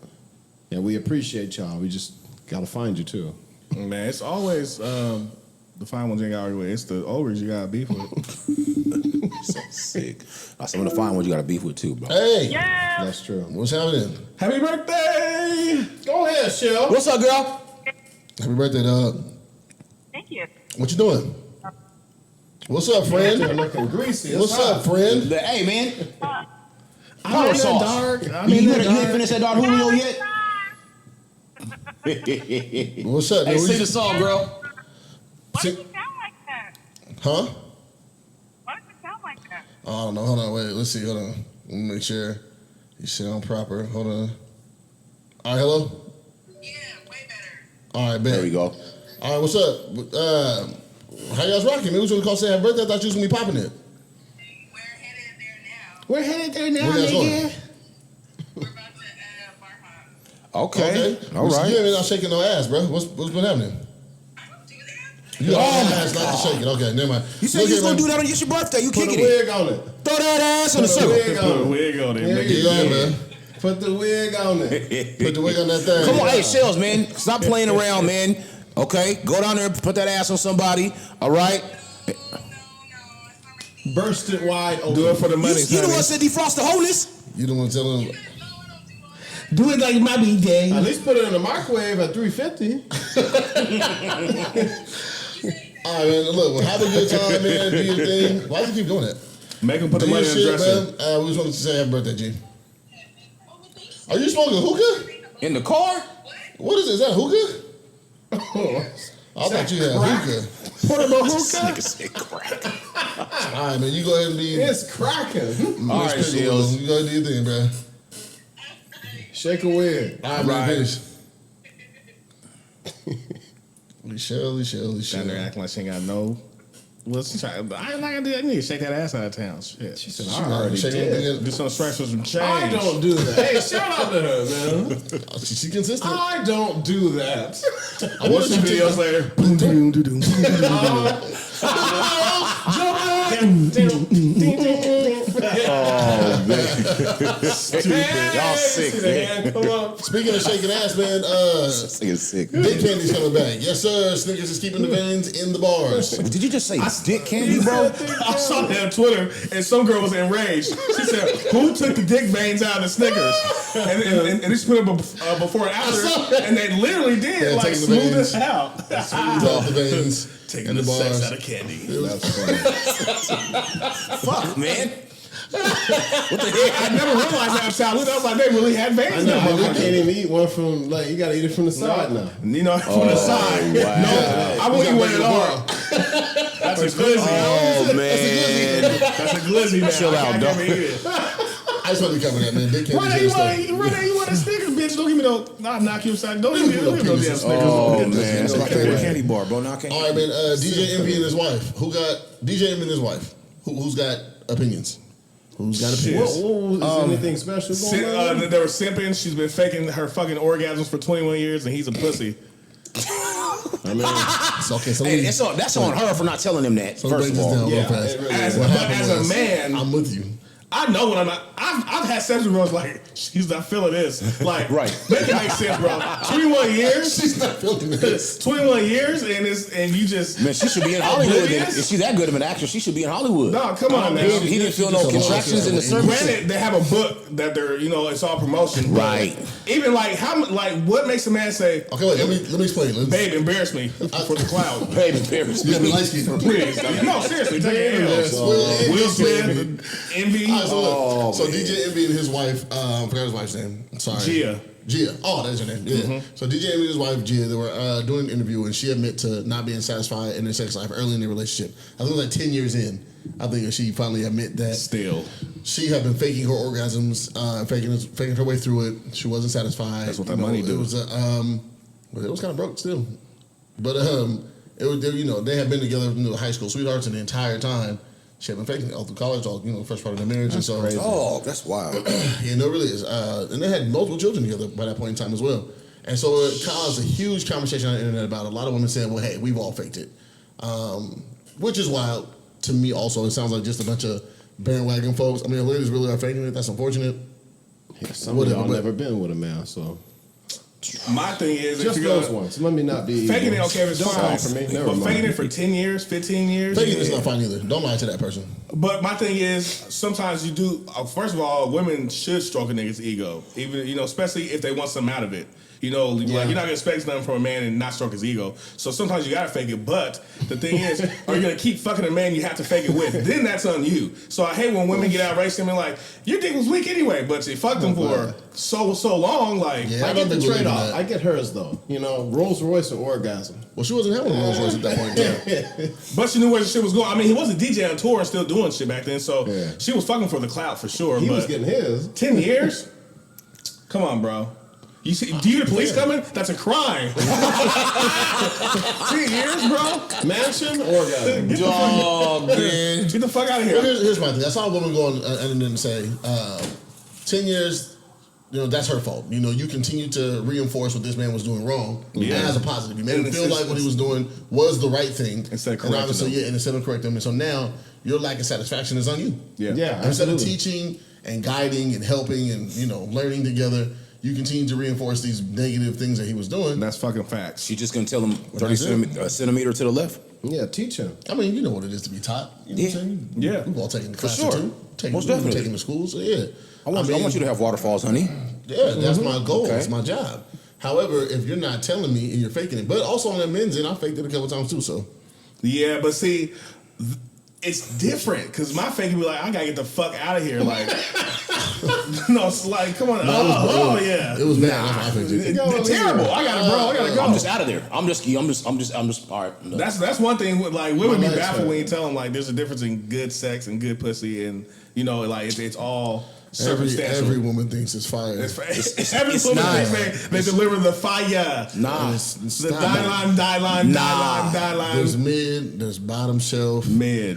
And we appreciate y'all. We just gotta find you too. Man, it's always the fine ones you ain't got to argue with. It's the ogres you got to beef with. So sick. Some of the fine ones you got to beef with too, bro. Hey, That's true. what's happening? Happy birthday! Go ahead, Shell. What's up, girl? Happy birthday, dog. Thank you. What you doing? What's up, friend? They're looking greasy. What's up, friend? Hey, man. I'm in sauce. the dark. You ain't finished that Don Julio yet? What's up? Hey, man? sing the song, girl. Why does it sound like that? Huh? Why does it sound like that? Oh, I don't know. Hold on. Wait. Let's see. Hold on. Let me make sure you sound proper. Hold on. All right. Hello? Yeah, way better. All right, bet. There we go. All right. What's up? How you guys rocking? Man, we was going to call say happy birthday. I thought you was going to be popping it. We're headed there now. Where you guys going? We're about to bar hop. Okay. All right. You ain't not shaking no ass, bro. What's been happening? I don't do that. You ass not to shake it. Okay, never mind. You said you was going to do that on your birthday. You Put kicking a it. wig on it. Throw that ass in the Put a circle. wig Put on a it. wig on it. There Make you it Yeah, good. man. Put the wig on it. Put the wig on that thing. Come on, hey, Shells, man. Stop playing around, man. Okay? Go down there and put that ass on somebody. All right? Burst it wide open. Do it for the money, You the one said defrost the wholeness. You the one telling him. Do it like my B-Day. At least put it in the microwave at 350. All right, man. Look, well, have a good time, man. Do your thing. Why do you keep doing that? Make him put the Do your money in the shit, dresser. man. We just wanted to say happy birthday, G. Are you smoking hookah? In the car? What is it? Is that hookah? I thought you had hookah. Portable This hookah? nigga said crack. All right, man. You go ahead and be. It's cracking. All right, Shells. You go ahead and do your thing, man. Shake a wig. All right, man. Finish. Shelley. Down there acting like she ain't got no. What's she trying? I ain't not gonna do that. I need to shake that ass out of town. Shit. She said, I already did. do some stretch for some change. I don't do that. Hey, shout out to her, man. She consistent. I don't do that. I Watch some videos later. Y'all sick, man. Come on. Speaking of shaking ass, man, This nigga's sick. Dick Candy's coming back. Yes, sir. Snickers is keeping the veins in the bars. Did you just say dick candy, bro? I saw that on Twitter, and some girl was enraged. She said, "Who took the dick veins out of the Snickers?" And they just put it before and after, and they literally did, Yeah, like taking the smooth veins. as hell. The veins Taking in the the sex bars. out of candy. That's funny. Fuck, man. I never realized that in childhood. I was like, they really had veins I in know, that but we motherfucker. can't even eat one from, like, you gotta eat it from the side now. You know, from the side. wow. No, I won't eat one at all. That's a glizzy. Oh, man. That's a glizzy, man. Chill out, I can't dog. ever eat it. I just want to cover that, man. Dick Run Candy's there, here to stay. you want a Snickers, bitch. Don't give me no, I'll knock you upside. Don't give me no damn Snickers. Oh, man. That's That's my okay, favorite man. candy bar, bro. Now I can't. All right, man. DJ Envy and his wife. Who got DJ Envy and his wife? Who's got opinions? Who's got opinions? Is anything special going on? They were simping. She's been faking her fucking orgasms for 21 years, and he's a pussy. I mean, it's okay. So Hey, that's on her for not telling him that, So first break of this all. down real Yeah, fast. it really As, What but happened as a was, man, I'm with you. I know when I'm not. I've had sex with girls like she's not feeling this. Like, Right. Make it make sense, bro. 21 years. She's not feeling this. 21 years, and you just. Man, she should be in Hollywood. Oblivious? If she's that good of an actress, she should be in Hollywood. No, come on, man. He didn't feel no Just a contractions in the long service. Granted, they have a book that they're, it's all promotion. but Right. Even like what makes a man say, Okay, wait. Let me explain. "Babe, embarrass me for the cloud." Baby, Paris. You gotta be light skinned. Please, no, seriously, take it. Will Smith, Envy, All right, so DJ Envy and his wife, I forgot his wife's name. Sorry. Gia. Oh, that's her name. Yeah. So DJ Envy and his wife, Gia, they were doing an interview, and she admitted to not being satisfied in their sex life early in their relationship. I think it was like 10 years in. I think she finally admitted that still. she had been faking her orgasms, faking her way through it. She wasn't satisfied. That's what that money do. It was it was kind of broke still, but it was they had been together, high school sweethearts, and the entire time she had been faking it all through college, all first part of their marriage, and so crazy. Oh, that's wild. Yeah, no, it really is. And they had multiple children together by that point in time as well. And so it caused a huge conversation on the internet about a lot of women saying, well, hey, we've all faked it. Which is wild to me also. It sounds like just a bunch of bandwagon folks. I mean, if ladies really are faking it, that's unfortunate. Yeah, some of y'all never been with a man, so. My thing is, Just those ones. Let me not be. Faking it, okay, if it's Don't fine. call for me. Never But mind. faking it for 10 years, 15 years. Faking is not fine either. Don't lie to that person. But my thing is, sometimes you do. First of all, women should stroke a nigga's ego, even especially if they want something out of it. You know, like you're not gonna expect nothing from a man and not stroke his ego. So sometimes you gotta fake it. But the thing is, are you gonna keep fucking a man you have to fake it with? Then that's on you. So I hate when women get outraged and be like, your dick was weak anyway, but you fucked him for so long. Like, I get the trade off. I get hers though. You know, Rolls Royce or orgasm. Well, she wasn't having a Rolls Royce at that point in time. But she knew where the shit was going. I mean, he was a DJ on tour and still doing shit back then, so she was fucking for the clout for sure. He was getting his. 10 years? Come on, bro. You see, do you hear the police coming? That's a crime. 10 years, bro? Mansion, orgasm. Dog, man. Get the fuck out of here. Well, here's my thing. I saw a woman go on and then say, 10 years, you know, that's her fault. You know, you continue to reinforce what this man was doing wrong as a positive. You made him feel like what he was doing was the right thing. Instead of correcting correcting him. and instead of correcting him. And so now your lack of satisfaction is on you. Yeah, Instead of teaching and guiding and helping and, you know, learning together, you continue to reinforce these negative things that he was doing. That's fucking facts. She just gonna tell him 30 centimeter to the left. Yeah, teach him. I mean, you know what it is to be taught. You know what I'm saying? Yeah. We've all taken the For class sure. too. Most definitely. Taking the school, so yeah. I want you to have waterfalls, honey. Yeah, that's my goal. Okay. It's my job. However, if you're not telling me and you're faking it, but also on that men's end, I faked it a couple times too. So Yeah, but see, it's different because my fake would be like, I gotta get the fuck out of here. Like, no, it's like, come on. it was bad. That's why I faked it. It's terrible. I gotta go. I'm just out of there. I'm just all right. No. That's one thing. Like, women be My baffled life's when you tell them like there's a difference in good sex and good pussy, and you know, like it's all circumstantial. Every woman thinks it's fire. Every it's woman not. thinks they deliver the fire. Nah. It's The not. die line. There's mid, there's bottom shelf. Mid.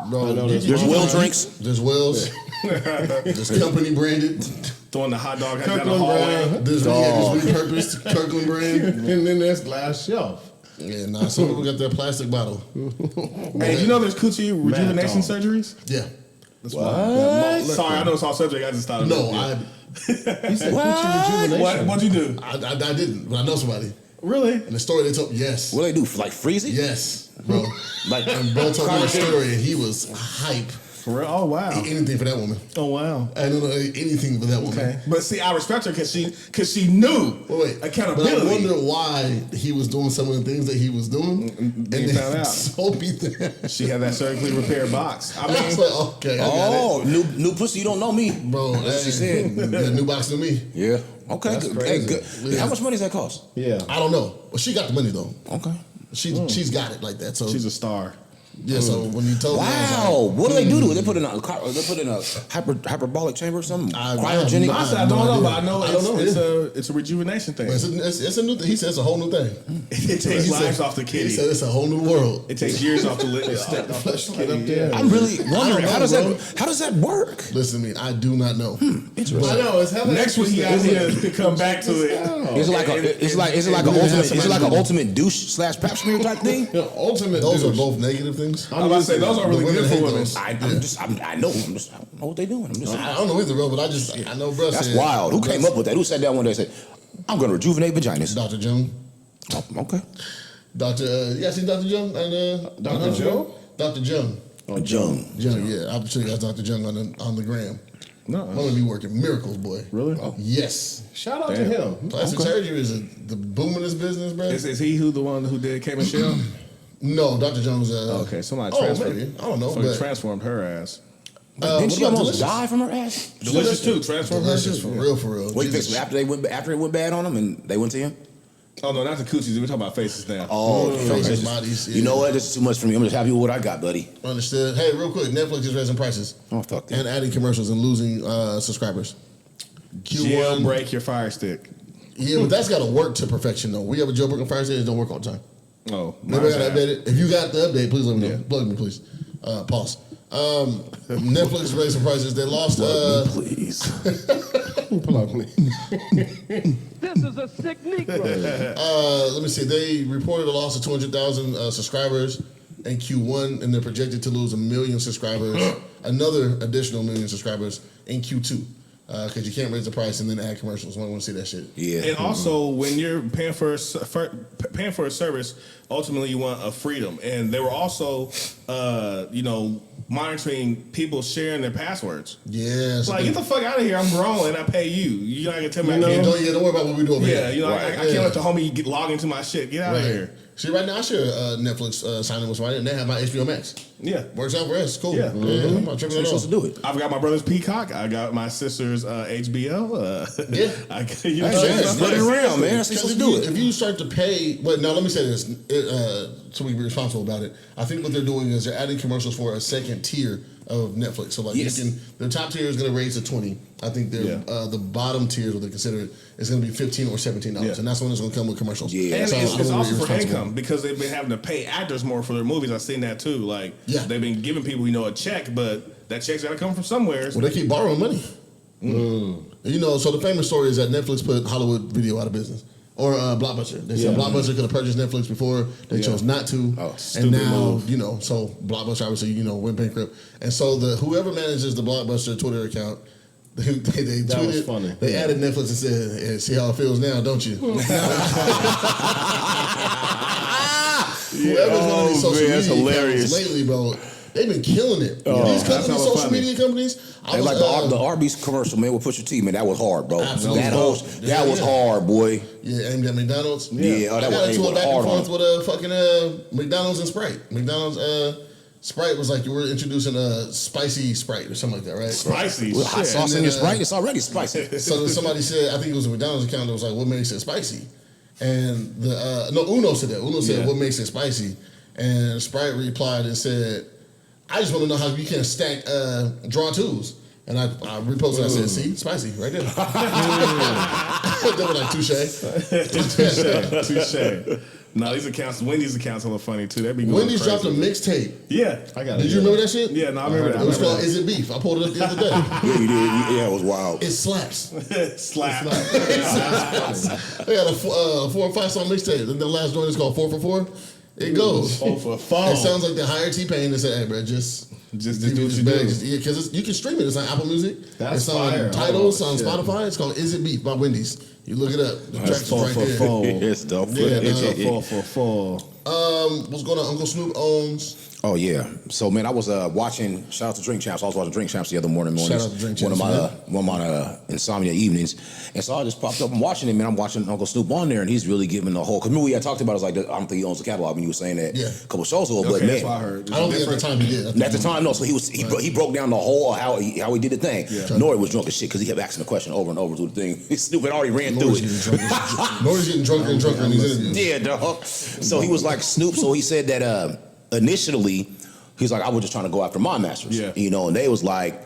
Bro, There's well drinks. There's wells. There's company branded. Throwing the hot dog down the Kirkland hallway. brand. There's repurposed Kirkland brand. And then there's glass shelf. Yeah, nah, some people got that plastic bottle. Hey, you know there's coochie rejuvenation dog. surgeries? Yeah. That's what? Sorry, I know it's all subject. I just thought of No, it. He said coochie rejuvenation. What'd you do? I didn't, but I know somebody. Really? And the story they told, yes. What do they do? Like freeze it? Yes, bro. Like And bro told me the story, and he was hype. For real? Oh wow. Anything for that woman. Oh wow. I don't know anything for that woman. Okay. But see, I respect her because she knew Wait, accountability. But I wonder why he was doing some of the things that he was doing, and Then you found out. so beat the. She had that surgically repaired box. I I was mean, like, okay, I got it. new pussy. You don't know me, Bro, That's what she said. Yeah, new box to me. Yeah. Okay. That's Good. crazy. Hey, good. How much money does that cost? Yeah. I don't know. Well, she got the money though. Okay. She's got it like that. So she's a star. yeah. So when you told me, I was Wow. What do they do to it? They put in a hyperbolic chamber or something? Cryogenic. I said I don't know, but I know I don't know, it's a rejuvenation thing. like, it's a new thing. He said it's a whole new thing. It takes lives off the He kitty. said it's a whole new world. It takes years off the Flesh kid up there. I'm really wondering know, how does bro. that work? Listen to me. I do not know. Interesting. I know it's hella Next week he has interesting. to come back to it. Is it like an ultimate douche / pap smear type thing? The ultimate Those are douche. both negative things. I'm about to say those are really The good women for hate women. those. I know what they doing. I'm just I don't know either, bro. But I know, bro. that's wild. Who came up with that? Who sat down one day and said, "I'm going to rejuvenate vaginas"? Dr. Jung. Oh, okay. Dr. You guys seen Dr. Jung? Dr. Joe? Dr. Jung. Jung. Jung, yeah. I'm sure you guys Dr. Jung on the gram. No. I'm gonna be working miracles, boy. Really? Yes. Shout out to him. Plastic surgery is the boom in this business, bro. Is he the one who did K Michelle? No, Dr. Jones. Okay, somebody Oh, transferred. maybe. I don't know, Somebody but transformed her ass. Didn't what she about almost Delicious? die from her ass? Delicious too. Transformed her Delicious, too. for real. Wait, Jesus. after it went bad on him and they went to him? Oh no, not the coochies. We're talking about faces now. Oh, faces, bodies. You know what? This is too much for me. I'm just happy with what I got, buddy. Understood. Hey, real quick, Netflix is raising prices Oh, fuck that. and adding commercials and losing subscribers. Jailbreak your Fire Stick. Yeah, but that's got to work to perfection, though. We have a jailbreak on Fire Stick. It don't work all the time. Oh, Maybe I got to update it. If you got the update, please let me know. Yeah. Plug me, please. Pause. Netflix is raising prices. They lost. Please. Plug me. This is a sick Negro. Let me see. They reported a loss of 200,000 subscribers in Q1, and they're projected to lose 1 million subscribers, another additional 1 million subscribers in Q2. because you can't raise the price and then add commercials. I want to see that shit. Yeah. And also, when you're paying for a service, ultimately you want a freedom. And they were also, monitoring people sharing their passwords. Yeah. Like, get the fuck out of here. I'm grown and I pay you. You're not going to tell me I can't. Don't worry about what we do over here. I can't let the homie log into my shit. Get out of here. See, right now I share Netflix signing with somebody, and they have my HBO Max. Yeah. Works out for us. Cool. Yeah. I'm not tripping at all. Supposed to do it. I've got my brother's Peacock. I got my sister's HBO. Spread it around, man. That's supposed to do it. If you start to pay, but now let me say this, so we can be responsible about it. I think what they're doing is they're adding commercials for a second tier of Netflix. So like the top tier is going to raise to $20. I think the bottom tier is what they consider it is going to be $15 or $17, and that's when it's going to come with commercials. Yeah, and so it's also for income because they've been having to pay actors more for their movies. I've seen that too. Like they've been giving people a check, but that check's got to come from somewhere. Well, they keep borrowing money. So the famous story is that Netflix put Hollywood Video out of business. Or Blockbuster. They said Blockbuster could have purchased Netflix before. They chose not to. And now, so Blockbuster obviously, went bankrupt. And so whoever manages the Blockbuster Twitter account, they tweeted, that was funny. They added Netflix and said, hey, see how it feels now, don't you? Whoever's one of these social media accounts lately, bro, they've been killing it. These companies, social media companies. Like the Arby's commercial, man, with Pusha T, man, that was hard, bro. Absolutely. That was hard, boy. Yeah, aimed at McDonald's. Yeah, I got into a back and forth with fucking McDonald's and Sprite. McDonald's Sprite was like you were introducing a spicy Sprite or something like that, right? Spicy. With hot sauce in your Sprite, it's already spicy. So somebody said, I think it was a McDonald's account that was like, what makes it spicy? And Uno said that. Uno said, what makes it spicy? And Sprite replied and said, I just want to know how you can stack draw twos. And I reposted. I said, "See, spicy right there." They were like, touche. No, these accounts, Wendy's accounts are funny too. That'd be going Wendy's crazy. dropped a mixtape. Yeah, I got it. Did you remember that shit? Yeah, no, I remember that. It was called "Is It Beef?" I pulled it up the other day. Yeah, you did. Yeah, it was wild. It slaps. Slap. They got a 4 or 5 song mixtape. The last joint is called 4 for 4. It goes 4 for 4. It sounds like they hired T-Pain and said, "Hey, bro, just do what you do." Because you can stream it. It's on Apple Music. That's it's on fire. Tidal. It's on Spotify. It's called "Is It Beef" by Wendy's. You look it up. The track's right there. It's dope. It's 4 for 4. What's going on? Uncle Snoop owns. Oh yeah. So man, I was watching. Shout out to Drink Champs. I was watching Drink Champs the other morning. Shout out to Drink Champs. One of my insomnia evenings, and so I just popped up and watching it. Man, I'm watching Uncle Snoop on there, and he's really giving the whole. Because remember we had talked about it, I was like, I don't think he owns the catalog. And you were saying that a couple shows ago, but man, that's what I heard. I don't think at the time he did. At the time, no. So he broke down the whole how he did the thing. Yeah. Nori was drunk as shit because he kept asking the question over and over to the thing. Snoop had already ran through it. Nori's getting drunker and drunker in these interviews. Yeah, dog. So he was like Snoop. So he said that initially. He's like, I was just trying to go after my masters, and they was like,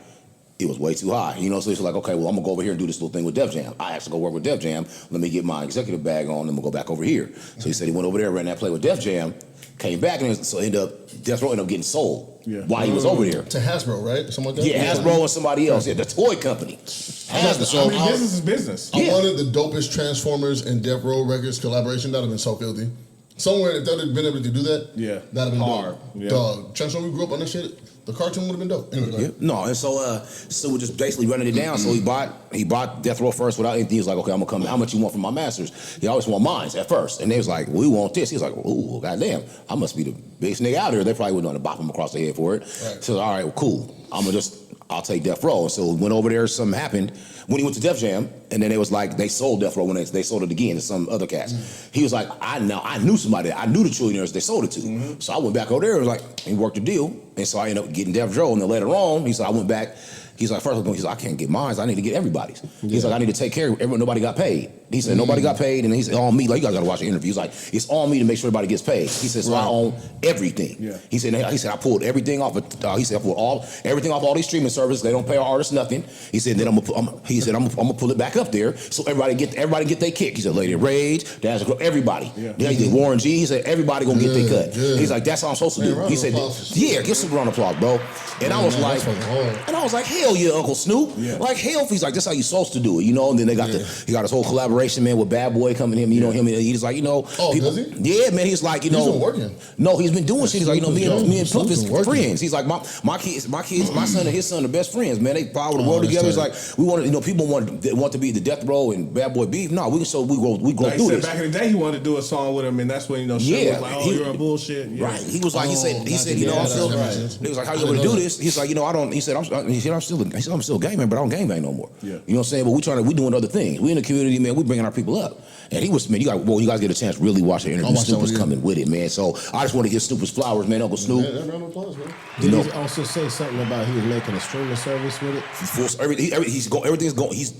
it was way too high, So he's like, okay, well, I'm gonna go over here and do this little thing with Def Jam. I actually go work with Def Jam. Let me get my executive bag on, and we'll go back over here. So he said he went over there, ran that play with Def Jam, came back, and so Death Row ended up getting sold while he was over there to Hasbro, right? Something like that. Yeah, Hasbro and somebody else. Yeah, the toy company. Business is business. I wanted the dopest Transformers and Death Row Records collaboration. That'd have been so filthy. Somewhere, if they'd been able to do that, that'd have been hard. Dope. Dog, Transformers, we grew up on that shit. The cartoon would have been dope. Anyway, No, and so we're just basically running it down. So he bought Death Row first without anything. He was like, okay, I'm gonna come. How much you want from my masters? He always want mines at first, and they was like, we want this. He was like, ooh, goddamn, I must be the biggest nigga out here. They probably wouldn't want to bop him across the head for it. Right. So all right, well, cool. I'll take Death Row. And so went over there. Something happened when he went to Def Jam, and then it was like they sold Death Row when they sold it again to some other cats. He was like, I knew somebody. I knew the trillionaires they sold it to. So I went back over there and was like, he worked the deal, and so I ended up getting Death Row. And then later on, he said I went back. He's like, first of all, he's like, I can't get mine. I need to get everybody's. He's like, I need to take care of everyone. Nobody got paid. He said, nobody got paid. And he said, on me. Like, you guys got to watch the interview. He's like, it's on me to make sure everybody gets paid. He said, so I own everything. Yeah. He said, I pulled everything off. He said, I pulled everything off all these streaming services. They don't pay our artists nothing. He said, then I'm gonna pull it back up there so everybody get their kick. He said, Lady Rage, Dash, everybody. Yeah. He said, Warren G. He said, everybody gonna get their cut. He's like, that's how I'm supposed to do. He said, yeah, give some round of applause, bro. And I was like, hell yeah, Uncle Snoop. Yeah. Like, hell, he's like, that's how you supposed to do it, And then he got his whole collaboration collaboration, man, with Bad Boy coming in. You know him. He's like, Oh, people, does he? Yeah, man. He's like, He's been working. No, he's been doing shit. He's like, me and Puff is Snoop's been friends. He's like, my kids, my son and his son are best friends, man. They power the world together. It's like we want to, people want to be the Death Row and Bad Boy beef. No, we grow Like through he said, this. back in the day, he wanted to do a song with him, and that's when Suge was like, "Oh, you're a bullshit." Yeah. Right. He was like, he said, I feel. He was like, how you gonna do this? He's like, I don't. He said, I'm still a gay man, but I don't gang bang no more. Yeah. You know what I'm saying? But we doing other things. We in the community, man. We bringing our people up. And he was, man. You guys get a chance to really watch the interview. Snoop was coming with it, man. So I just want to give Snoop his flowers, man. Uncle Snoop. Did he also say something about he was making a streaming service with it?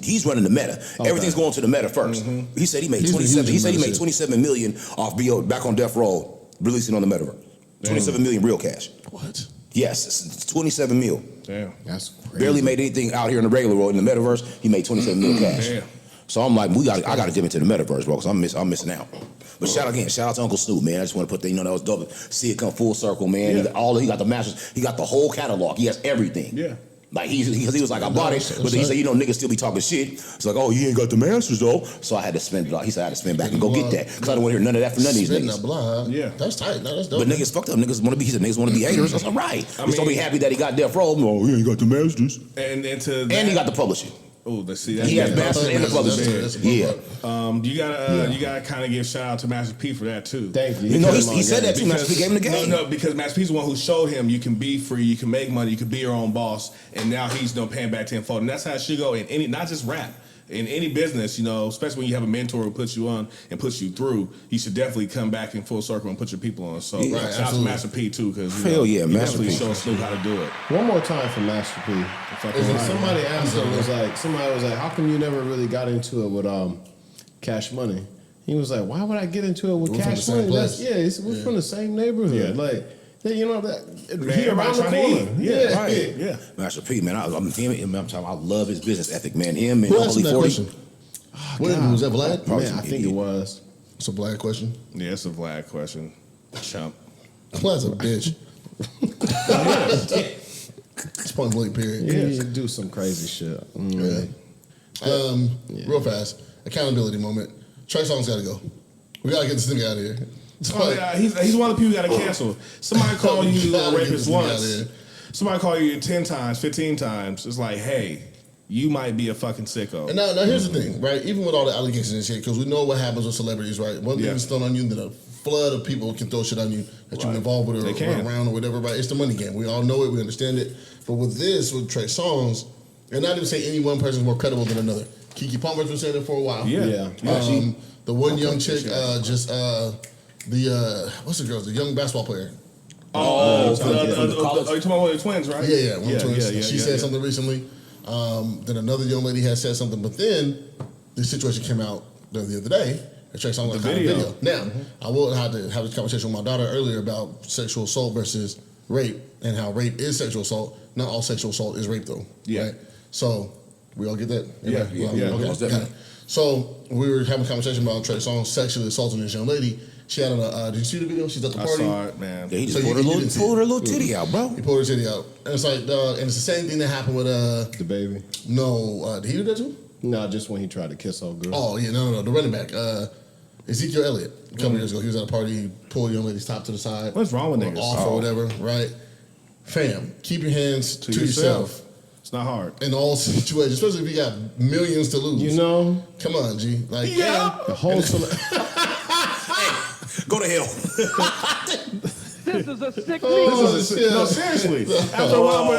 He's running the meta. Okay. Everything's going to the meta first. Mm-hmm. He said he made 27. He said he made 27 million off BO back on Death Row, releasing on the metaverse. 27 million real cash. What? Yes, it's 27 mil. Damn, that's crazy. Barely made anything out here in the regular world. In the metaverse, he made 27 mil cash. Damn. So I'm like, I got to dip into the metaverse, bro, because I'm missing out. But shout out to Uncle Snoop, man. I just want to put that was dope. See it come full circle, man. Yeah. He got the masters. He got the whole catalog. He has everything. Yeah. Like he was like, I bought it, but then he said, niggas still be talking shit. It's like, oh, you ain't got the masters though. So I had to spend it. He said I had to spend back and go get that because I don't want to hear none of that from none of these niggas. Blind. Yeah, that's tight. No, that's dope. But niggas fucked up. Niggas want to be haters. That's all right. He's gonna be happy that he got Death Row. Oh, yeah, he got the masters. And he got the publishing. Oh, let's see. He has masters and the publishing. Yeah. You gotta kind of give shout out to Master P for that too. Thank you. He said that too. Master P gave him the game. No, because Master P's the one who showed him you can be free, you can make money, you can be your own boss, and now he's paying back tenfold. And that's how it should go in any, not just rap. In any business, especially when you have a mentor who puts you on and puts you through, you should definitely come back in full circle and put your people on. So shout out to Master P too, because Master P showed Snoop how to do it. One more time for Master P. Somebody asked him, somebody was like, how come you never really got into it with Cash Money? He was like, why would I get into it with Cash Money? We're from the same neighborhood. Yeah. Like, that he around the corner. Yeah. Master P, man, I love his business ethic, man. Him and Who asked Holy that 40. question? Was that Vlad? Man, I think it was. It's a Vlad question. Yeah, it's a Vlad question. Chump. Vlad's a bitch. It's point blank period. Yeah, you do some crazy shit. Real fast. Accountability moment. Trey Songz got to go. We got to get this nigga out of here. He's one of the people you got to cancel. Somebody call you a rapist once. Somebody call you 10 times, 15 times. It's like, hey, you might be a fucking sicko. And now here's the thing, right? Even with all the allegations and shit, because we know what happens with celebrities, right? One thing is thrown on you, then a flood of people can throw shit on you that you're involved with or around or whatever, right? It's the money game. We all know it. We understand it. But with Trey Songz, and not even say any one person is more credible than another. Keke Palmer's been saying it for a while. Yeah. The one young chick, what's the girl? The young basketball player. You're talking about one of the twins, right? Yeah, one of the twins. She said something recently. Then another young lady has said something, but then this situation came out the other day. Trey Songz got a video. Now, I will have to have this conversation with my daughter earlier about sexual assault versus rape and how rape is sexual assault. Not all sexual assault is rape, though. Yeah. Right? So, we all get that? Yeah. Okay, got it. So, we were having a conversation about Trey Songz sexually assaulting this young lady. She had did you see the video? She's at the party. I saw it, man. Yeah, he just pulled her little titty out, bro. He pulled her titty out. And it's like, and it's the same thing that happened with the baby. No, did he do that too? No, just when he tried to kiss old girl. Oh, yeah, no. The running back, Ezekiel Elliott, a couple years ago, he was at a party, he pulled a young lady's top to the side. What's wrong with niggas? Off or whatever, right? Fam, keep your hands to yourself. It's not hard. In all situations, especially if you got millions to lose. Come on, G. Like, the whole go to hell. This is a sick No, seriously. After a while,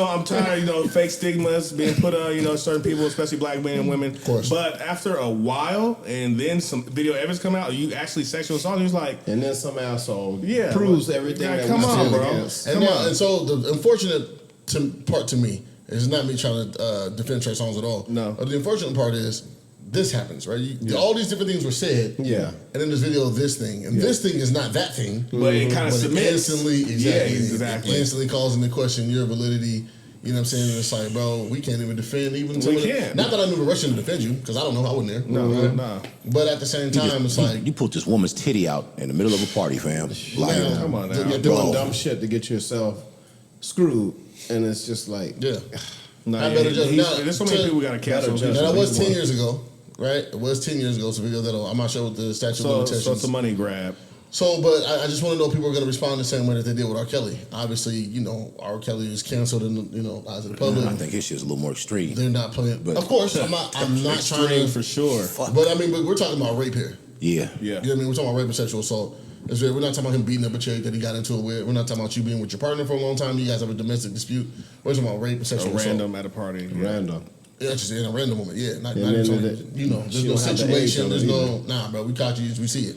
I'm tired, fake stigmas being put on, certain people, especially black men and women. Of course. But after a while, and then some video evidence come out, you actually sexual assault, and like... And then some asshole proves everything that come on, bro. And so the unfortunate part to me is not me trying to defend Trey Songz at all. No. But the unfortunate part is this happens, right? All these different things were said. Yeah. And in this video, this thing. And this thing is not that thing. But it kind of submits. Instantly calls into question your validity. You know what I'm saying? And it's like, bro, we can't even defend even some of it. Not that I'm even rushing to defend you, because I don't know. I wasn't there. No. But at the same time, it's like... You put this woman's titty out in the middle of a party, fam. Come on now. You're doing dumb shit to get yourself screwed. And it's just like... Yeah. There's so many people we got to cancel. Now, that was 10 years ago. right? It was 10 years ago, so we go that. I'm not sure what the statute of limitations. So it's a money grab. So, but I just want to know if people are going to respond the same way that they did with R. Kelly. Obviously, you know, R. Kelly is canceled in the eyes of the public. I think his shit is a little more extreme. They're not playing. But of course, I'm not trying to for sure. But I mean, but we're talking about rape here. Yeah. You know what I mean? We're talking about rape and sexual assault. We're not talking about him beating up a chick that he got into it with. We're not talking about you being with your partner for a long time. You guys have a domestic dispute. We're talking about rape and sexual assault. Random at a party. Random. Yeah, just in a random moment. Yeah, not then you know. There's no situation. There's no bro. We caught you. We see it.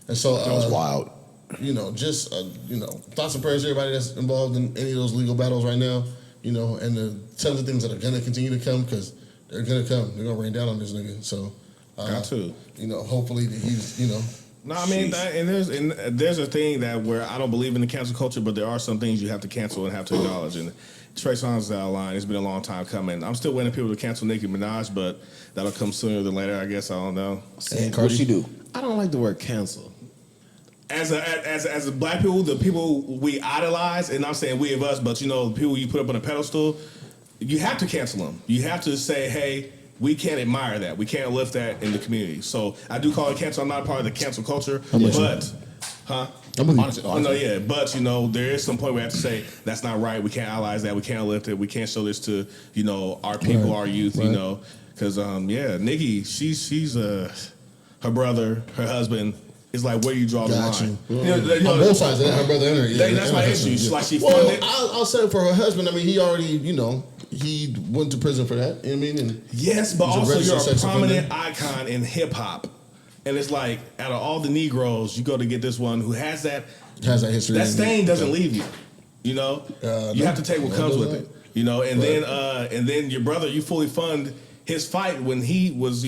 And so that was wild. You know, just thoughts and prayers to everybody that's involved in any of those legal battles right now. You know, and the tons of things that are gonna continue to come because they're gonna come. They're gonna rain down on this nigga. So, got to. You know, hopefully that he's No, I mean, there's a thing that where I don't believe in the cancel culture, but there are some things you have to cancel and have to acknowledge. And Trey Songz is out of line. It's been a long time coming. I'm still waiting for people to cancel Nicki Minaj, but that'll come sooner than later, I guess. I don't know. What'd she do? I don't like the word cancel. As a black people, the people we idolize, and I'm saying we of us, but you know, the people you put up on a pedestal, you have to cancel them. You have to say, hey, we can't admire that. We can't lift that in the community. So I do call it cancel. I'm not a part of the cancel culture, but, but you know, there is some point where we have to say that's not right. We can't idolize that. We can't lift it. We can't show this to our people, our youth. You know, because Nicki, she's her brother, her husband. It's like where you draw the line. On both sides, her brother and her. Yeah, that's my issue. She's like she funded. funded. I'll say for her husband. I mean, he already, he went to prison for that. You know what I mean? And yes, but also you're a prominent icon in hip hop, and it's like out of all the Negroes, you go to get this one who has that history. That stain doesn't leave you. You know, you have to take what comes with it. You know, and then your brother, you fully fund his fight when he was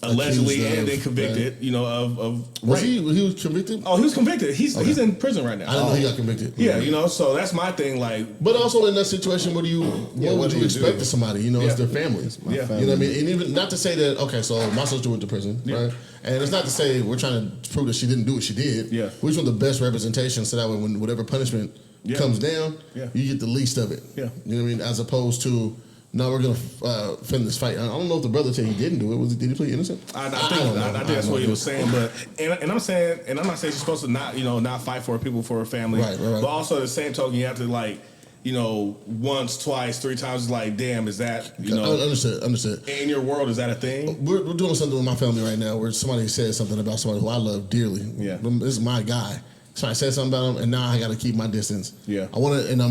allegedly and then convicted, of was he was convicted? Oh, he was convicted. He's in prison right now. I didn't know he got convicted. Yeah, so that's my thing. Like, but also in that situation, what would you expect of somebody? It's their family. Family. You know what I mean? And even not to say that. Okay, so my sister went to prison, right? And it's not to say we're trying to prove that she didn't do what she did. Yeah, we just want the best representation, so that way when whatever punishment comes down, you get the least of it. Yeah, you know what I mean? As opposed to. No, we're gonna fend this fight. I don't know if the brother said he didn't do it. Did he plead innocent? I think that's what he was saying. But and I'm saying, and I'm not saying she's supposed to not fight for people, for her family. Right. But also at the same token, you have to once, twice, 3 times. Like, damn, is that Understood. In your world, is that a thing? We're doing something with my family right now where somebody said something about somebody who I love dearly. Yeah, this is my guy. Somebody said something about him, and now I got to keep my distance. Yeah, I want to, and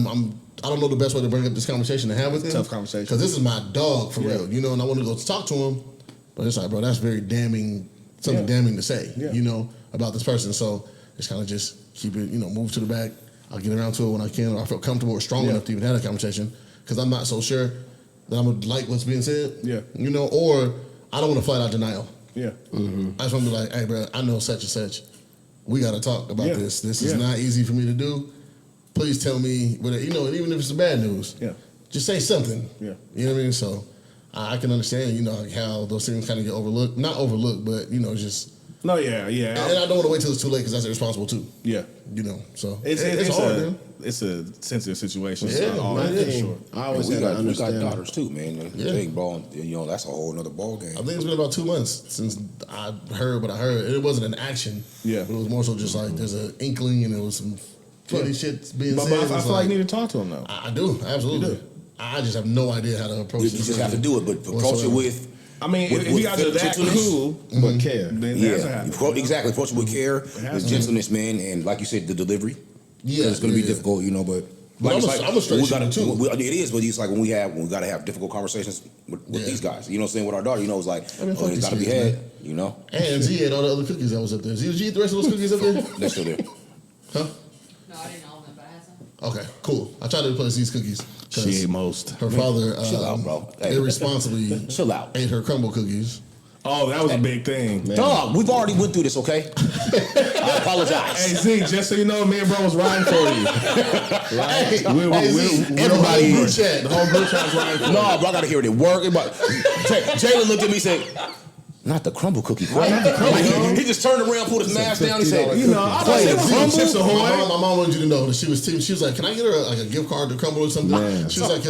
I don't know the best way to bring up this conversation to have with him. Tough conversation. Because this is my dog for real, and I want to go talk to him. But it's like, bro, that's very damning, damning to say, about this person. So it's kind of just keep it, move to the back. I'll get around to it when I can, or I feel comfortable or strong enough to even have a conversation. Because I'm not so sure that I'm going to like what's being said. Yeah. Or I don't want to flat out denial. Yeah. Mm-hmm. I just want to be like, hey, bro, I know such and such. We got to talk about this. This is not easy for me to do. Please tell me, and even if it's the bad news, just say something. Yeah. You know what I mean? So I can understand, how those things kind of get overlooked. Not overlooked, but, just. No, yeah. And I don't want to wait till it's too late because that's irresponsible too. Yeah. So it's hard, man. It's a sensitive situation. Yeah, sure. I always we we got daughters too, man. Thing, bro, that's a whole nother ball game. I think it's been about 2 months since I heard what I heard. It wasn't an action. Yeah. But it was more so just like there's an inkling and there was some funny shit being said. But I feel like you need to talk to him though. I do, absolutely. You do. I just have no idea how to approach it. You just have to do it, but approach it with. I mean, if you guys are that cool, but care. Then exactly. Approach it with care, with gentleness, man, and like you said, the delivery. Yeah, it's going to be difficult, but. But I'm a straight shooter too. It is, but it's like when we got to have difficult conversations with these guys. You know what I'm saying? With our daughter, it's like, it's got to be had. And Z had all the other cookies that was up there. Z, did you eat the rest of those cookies up there? They're still there. Huh? No, I didn't all of them, but I had some. Okay, cool. I tried to replace these cookies. She ate most. Her father, chill out, bro. Irresponsibly, chill out. Ate her crumble cookies. Oh, that was a big thing. Man. Dog, we've already went through this, okay? I apologize. Hey, Z, just so you know, me and bro was riding for you. Right? Everybody, the whole group chat was riding for you. No, bro, I got to hear it at work. Jalen looked at me and said, Not the crumble cookie. He just turned around, pulled his mask down. He said, I thought it was Crumble. Chips Ahoy. My mom wanted you to know that she was like, can I get her like a gift card to Crumble or something? Man. She was like,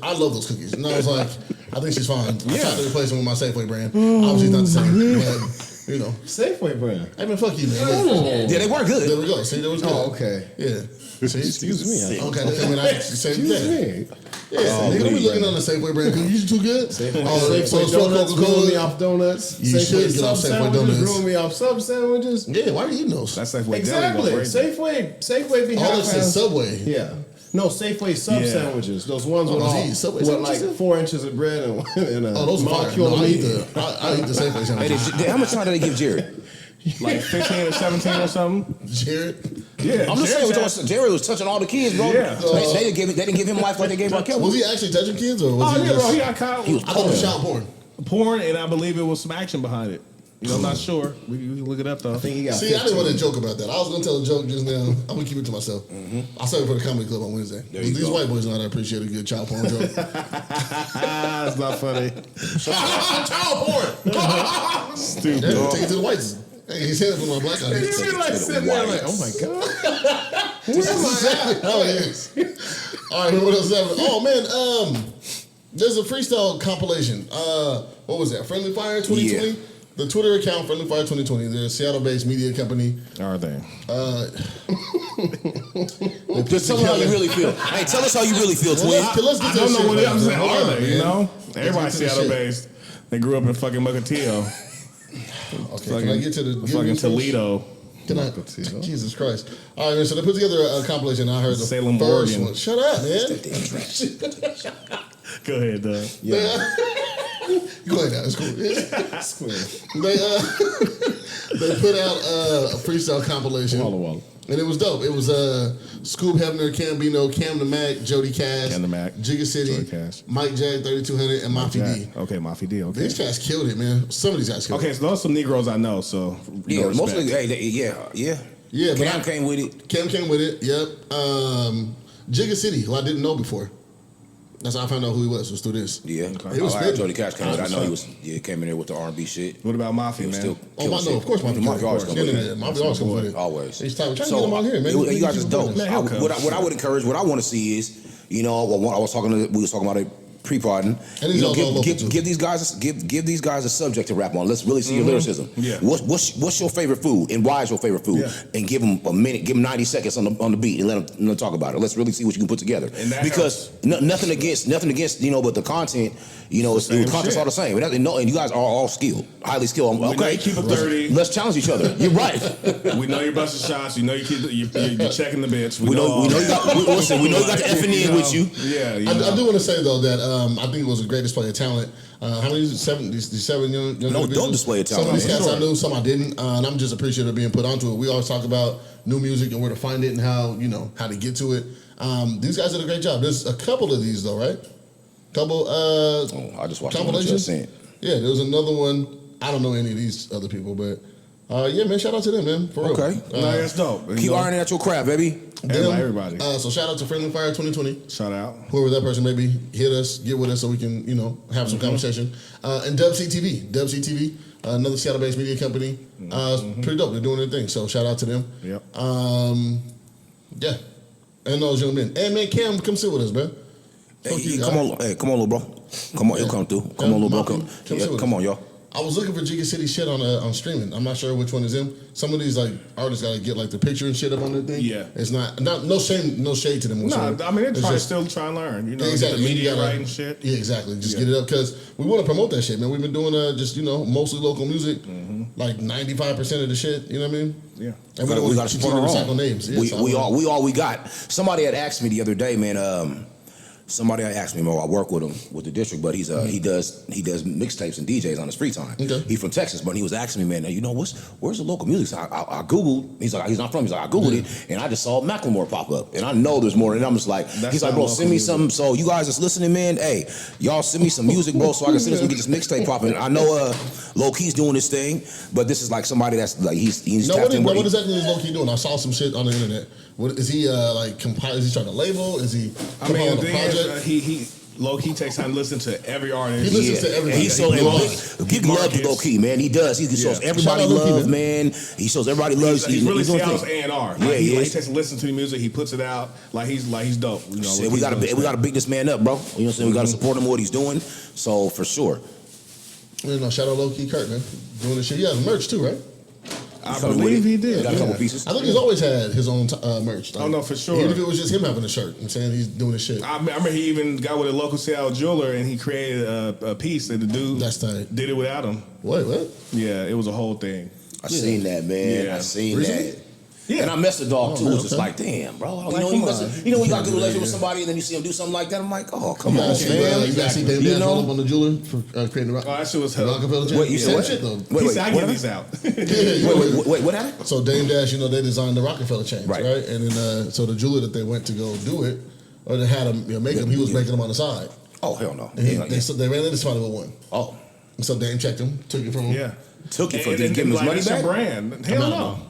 I love those cookies. And I was like, I think she's fine. I tried to replace them with my Safeway brand. Obviously not the same, but you know. Safeway brand. I mean, fuck you, man. yeah, they were good. There we go. See, that was good. Oh, okay. Yeah. See, Excuse me. Okay, I mean, Excuse me. Yeah, nigga, don't be looking on the Safeway brand cookies. You too good? Safeway so donuts Coca-Cola. ruin me off donuts. You should get off Safeway donuts. Ruin me off sub sandwiches. Yeah, why are you eating those? That's Safeway. Exactly. Safeway be All this half-ass. is Subway. Yeah. No, Safeway sub sandwiches. Those ones with Subway with sandwiches? like 4 inches of bread and a Those are fire. molecule No, of I eat meat. the Safeway Hey, sandwiches. how much time did they give Jared? Like 15 or 17 or something. Jared? Yeah, I'm just saying, Jared was touching all the kids, bro. Yeah. They didn't give him life like they gave R. Kelly. Was he actually touching kids or was Oh he yeah, just... bro. He got caught. He was I thought it was child porn. Porn, and I believe it was some action behind it. You know, I'm not sure. We can look it up though. I think he got See, I didn't want to joke about that. I was going to tell a joke just now. I'm going to keep it to myself. I'll save it for the comedy club on Wednesday. These white boys know how to appreciate a good child porn joke. That's not funny. Child porn! Stupid. Yeah, take it to the whites. Hey, he said it from my black You audience. be like sitting there like, oh my god. This is exactly how it is. All right, what else is happening? Oh, man, there's a freestyle compilation. What was that? Friendly Fire 2020? Yeah. The Twitter account, Friendly Fire 2020. They're a Seattle-based media company. Are they? Just tell us how you really feel. Hey, tell us how you really feel, twin. Let's get I to don't the know what shit, it is. man. Hold Are on, they? man. You know, Let's everybody's get to the Seattle shit. based. They grew up in fucking Mukilteo. Okay, can I get to the... give me Fucking the Toledo. Can I? Jesus Christ. All right, man, so they put together a compilation. I heard the Salem, first Oregon. one. Shut up, man. Go ahead, Doug. Go ahead now. It's cool. They put out a freestyle compilation. Walla. And it was dope. It was Scoop Hefner, Cam Bino, Cam the Mac, Jody Cash, Cam the Mac, Jigga City, Jody Cash. Mike J, 3200, and Mafia D. Okay, Mafia D. Okay. These guys killed it, man. Some of these guys killed it. Okay, so those are some Negroes I know. So Yeah, no mostly, respect. Yeah, but Cam came with it. Cam came with it, yep. Jigga City, who I didn't know before. That's how I found out who he was through this. Yeah, He was I spitting. Jody Cash came with it. I know he was. Yeah, came in there with the R&B shit. What about Mafia, He was man? still Oh, killing no, of course, Mafia. Mafia always comes with it. Mafia always comes with it. Always. He's tight. We're trying to get him out here, man. You guys is dope. Man, he'll come. What I would encourage, what I want to see is, you know, we was talking about it pre-pardon. And You know, he's all local, too. give these guys a subject to rap on. Let's really see your lyricism. Yeah. What's your favorite food and why is your favorite food? Yeah. And give them a minute, give them 90 seconds on the beat and let them talk about it. Let's really see what you can put together. And that Because nothing against you know, but the content, you know, the content's all the same. And you guys are all skilled, highly skilled. know Okay, you keep it 30. Let's challenge each other. You're right. We know you're busting shots. You know you're checking the bitch. We know you got the effing in with you. Yeah, I do want to say though that I think it was a great display of talent. How many is it? Seven? These 7 young No, individuals? don't display of talent. Some of these cats Sure. I knew, some I didn't, and I'm just appreciative of being put onto it. We always talk about new music and where to find it and how to get to it. These guys did a great job. There's a couple of these though, right? Couple. I just watched what you just saying. Yeah, there was another one. I don't know any of these other people, but yeah, man, shout out to them, man. For real. Okay. No, that's dope. Keep ironing at your craft, baby. Everybody. So shout out to Friendly Fire 2020. Shout out. Whoever that person may be, hit us, get with us so we can, have some conversation. And WCTV, another Seattle-based media company. Pretty dope. They're doing their thing. So shout out to them. Yep. Yeah. And those young men. Hey, man, Cam, come sit with us, man. Hey, come on, little bro. Come on, he'll come through. Come on, little bro. Come on, y'all. I was looking for Jigga City shit on streaming. I'm not sure which one is him. Some of these artists gotta get the picture and shit up on their thing. Yeah. It's not no shade to them. No, I mean It's they're just- still trying to learn. Get Exactly. the media You gotta- right and shit. Yeah, exactly. Just get it up because we want to promote that shit, man. We've been doing mostly local music, like 95% of the shit. You know what I mean? Yeah. And We got to support our recycle own. names. Yeah, We all we got. Somebody had asked me the other day, man. Somebody had asked me, I work with him with the district, but he does mixtapes and DJs on his free time. Okay. He's from Texas, but he was asking me, man, where's the local music? So I Googled. He's like, he's not from. He's like, I Googled it, and I just saw Macklemore pop up, and I know there's more. And I'm just like, he's like, bro, not send me local some. So you guys that's listening, man, hey, y'all send me some music, bro, so I can get this mixtape popping. I know Low Key's doing this thing, but this is like somebody that's like he's tapped in. What exactly is Low Key doing? I saw some shit on the internet. What is he compile? Is he trying to label? Is he? I mean, compiling the a thing project? is, low key takes time to listen to every artist. He listens to everybody. He shows give love to low key, man. He does. He shows everybody love, man. He shows everybody love. He's really Seattle's A&R. Yeah, he takes to listen to the music. He puts it out like he's dope. You know, shit, we gotta big this man up, bro. You know what I'm saying? We gotta support him what he's doing. So for sure. You know, shout out low key Kurt, man, doing this shit. He has merch too, right? I believe he did. Got a couple pieces. I think he's always had his own merch. Oh no, for sure. Even if it was just him having a shirt, I'm saying he's doing his shit. I remember he even got with a local Seattle jeweler and he created a piece that the dude did it without him. What? Yeah, it was a whole thing. I seen that, man. Yeah. I seen Recently? that. Yeah, and I messed the dog too. It was just like, damn, bro. You know, you got a good relationship with somebody, and then you see him do something like that. I'm like, oh, come on, man. You guys see Dame Dash roll up on the jeweler for creating the that shit was hell. Rockefeller chain. Wait, you said what? Shit though. He said, I get these out. Wait, what happened? So Dame Dash, you know, they designed the Rockefeller chains, right? And then so the jeweler that they went to go do it, or they had him make them, he was making them on the side. Oh hell no! And they ran into somebody with one. Oh, so Dame checked him, took it from him. Yeah, took it from him. Give him his money back. Brand. Hell no.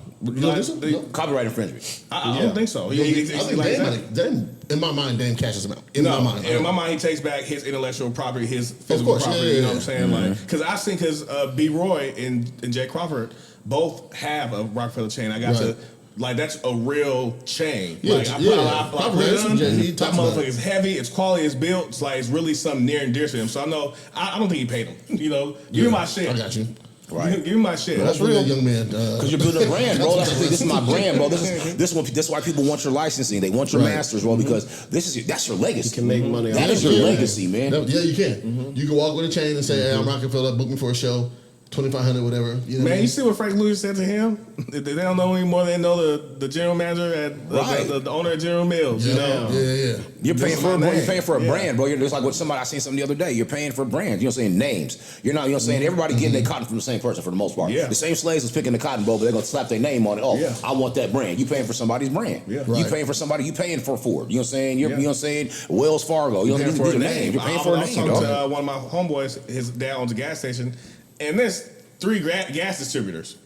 Copyright infringement. I don't think so. I think Dame, in my mind, Dame cashes him out. In my mind, he takes back his intellectual property, his physical property. You know what I'm saying? Like, because B. Roy and Jay Crawford both have a Rockefeller chain. I got to. Like, that's a real chain. Yeah, like, I put a lot of that motherfucker is heavy, it's quality, it's built. It's like, it's really something near and dear to him. So I know, I don't think he paid him. You know, give me my shit. I got you. Right. Give me my shit. That's real, young man. Because you're building a brand, bro. That's the thing. This is my brand, bro. This why people want your licensing. They want your masters, bro, because that's your legacy. You can make money. That is your legacy, man. Yeah, you can. You can walk with a chain and say, "Hey, I'm Rockefeller. Book me for a show, $2,500, whatever." You know man, you see what Frank Louis said to him? They don't know anymore. They know the general manager at the owner of General Mills. Yeah, you know? yeah. You're paying for a brand. You're paying for a brand, bro. It's like what somebody I seen something the other day. You're paying for brands. You know what I'm saying? Names. You're not. You know what I'm saying? Everybody getting their cotton from the same person for the most part. Yeah. The same slaves was picking the cotton, bro, but they're gonna slap their name on it. Oh, yeah. I want that brand. You paying for somebody's brand. Yeah. You paying for somebody. You paying for Ford. You know what I'm saying? You know what I'm saying? Wells Fargo. You know what I'm saying? Name. You're paying for a name. I was talking to one of my homeboys. His dad owns a gas station, and there's 3 gas distributors.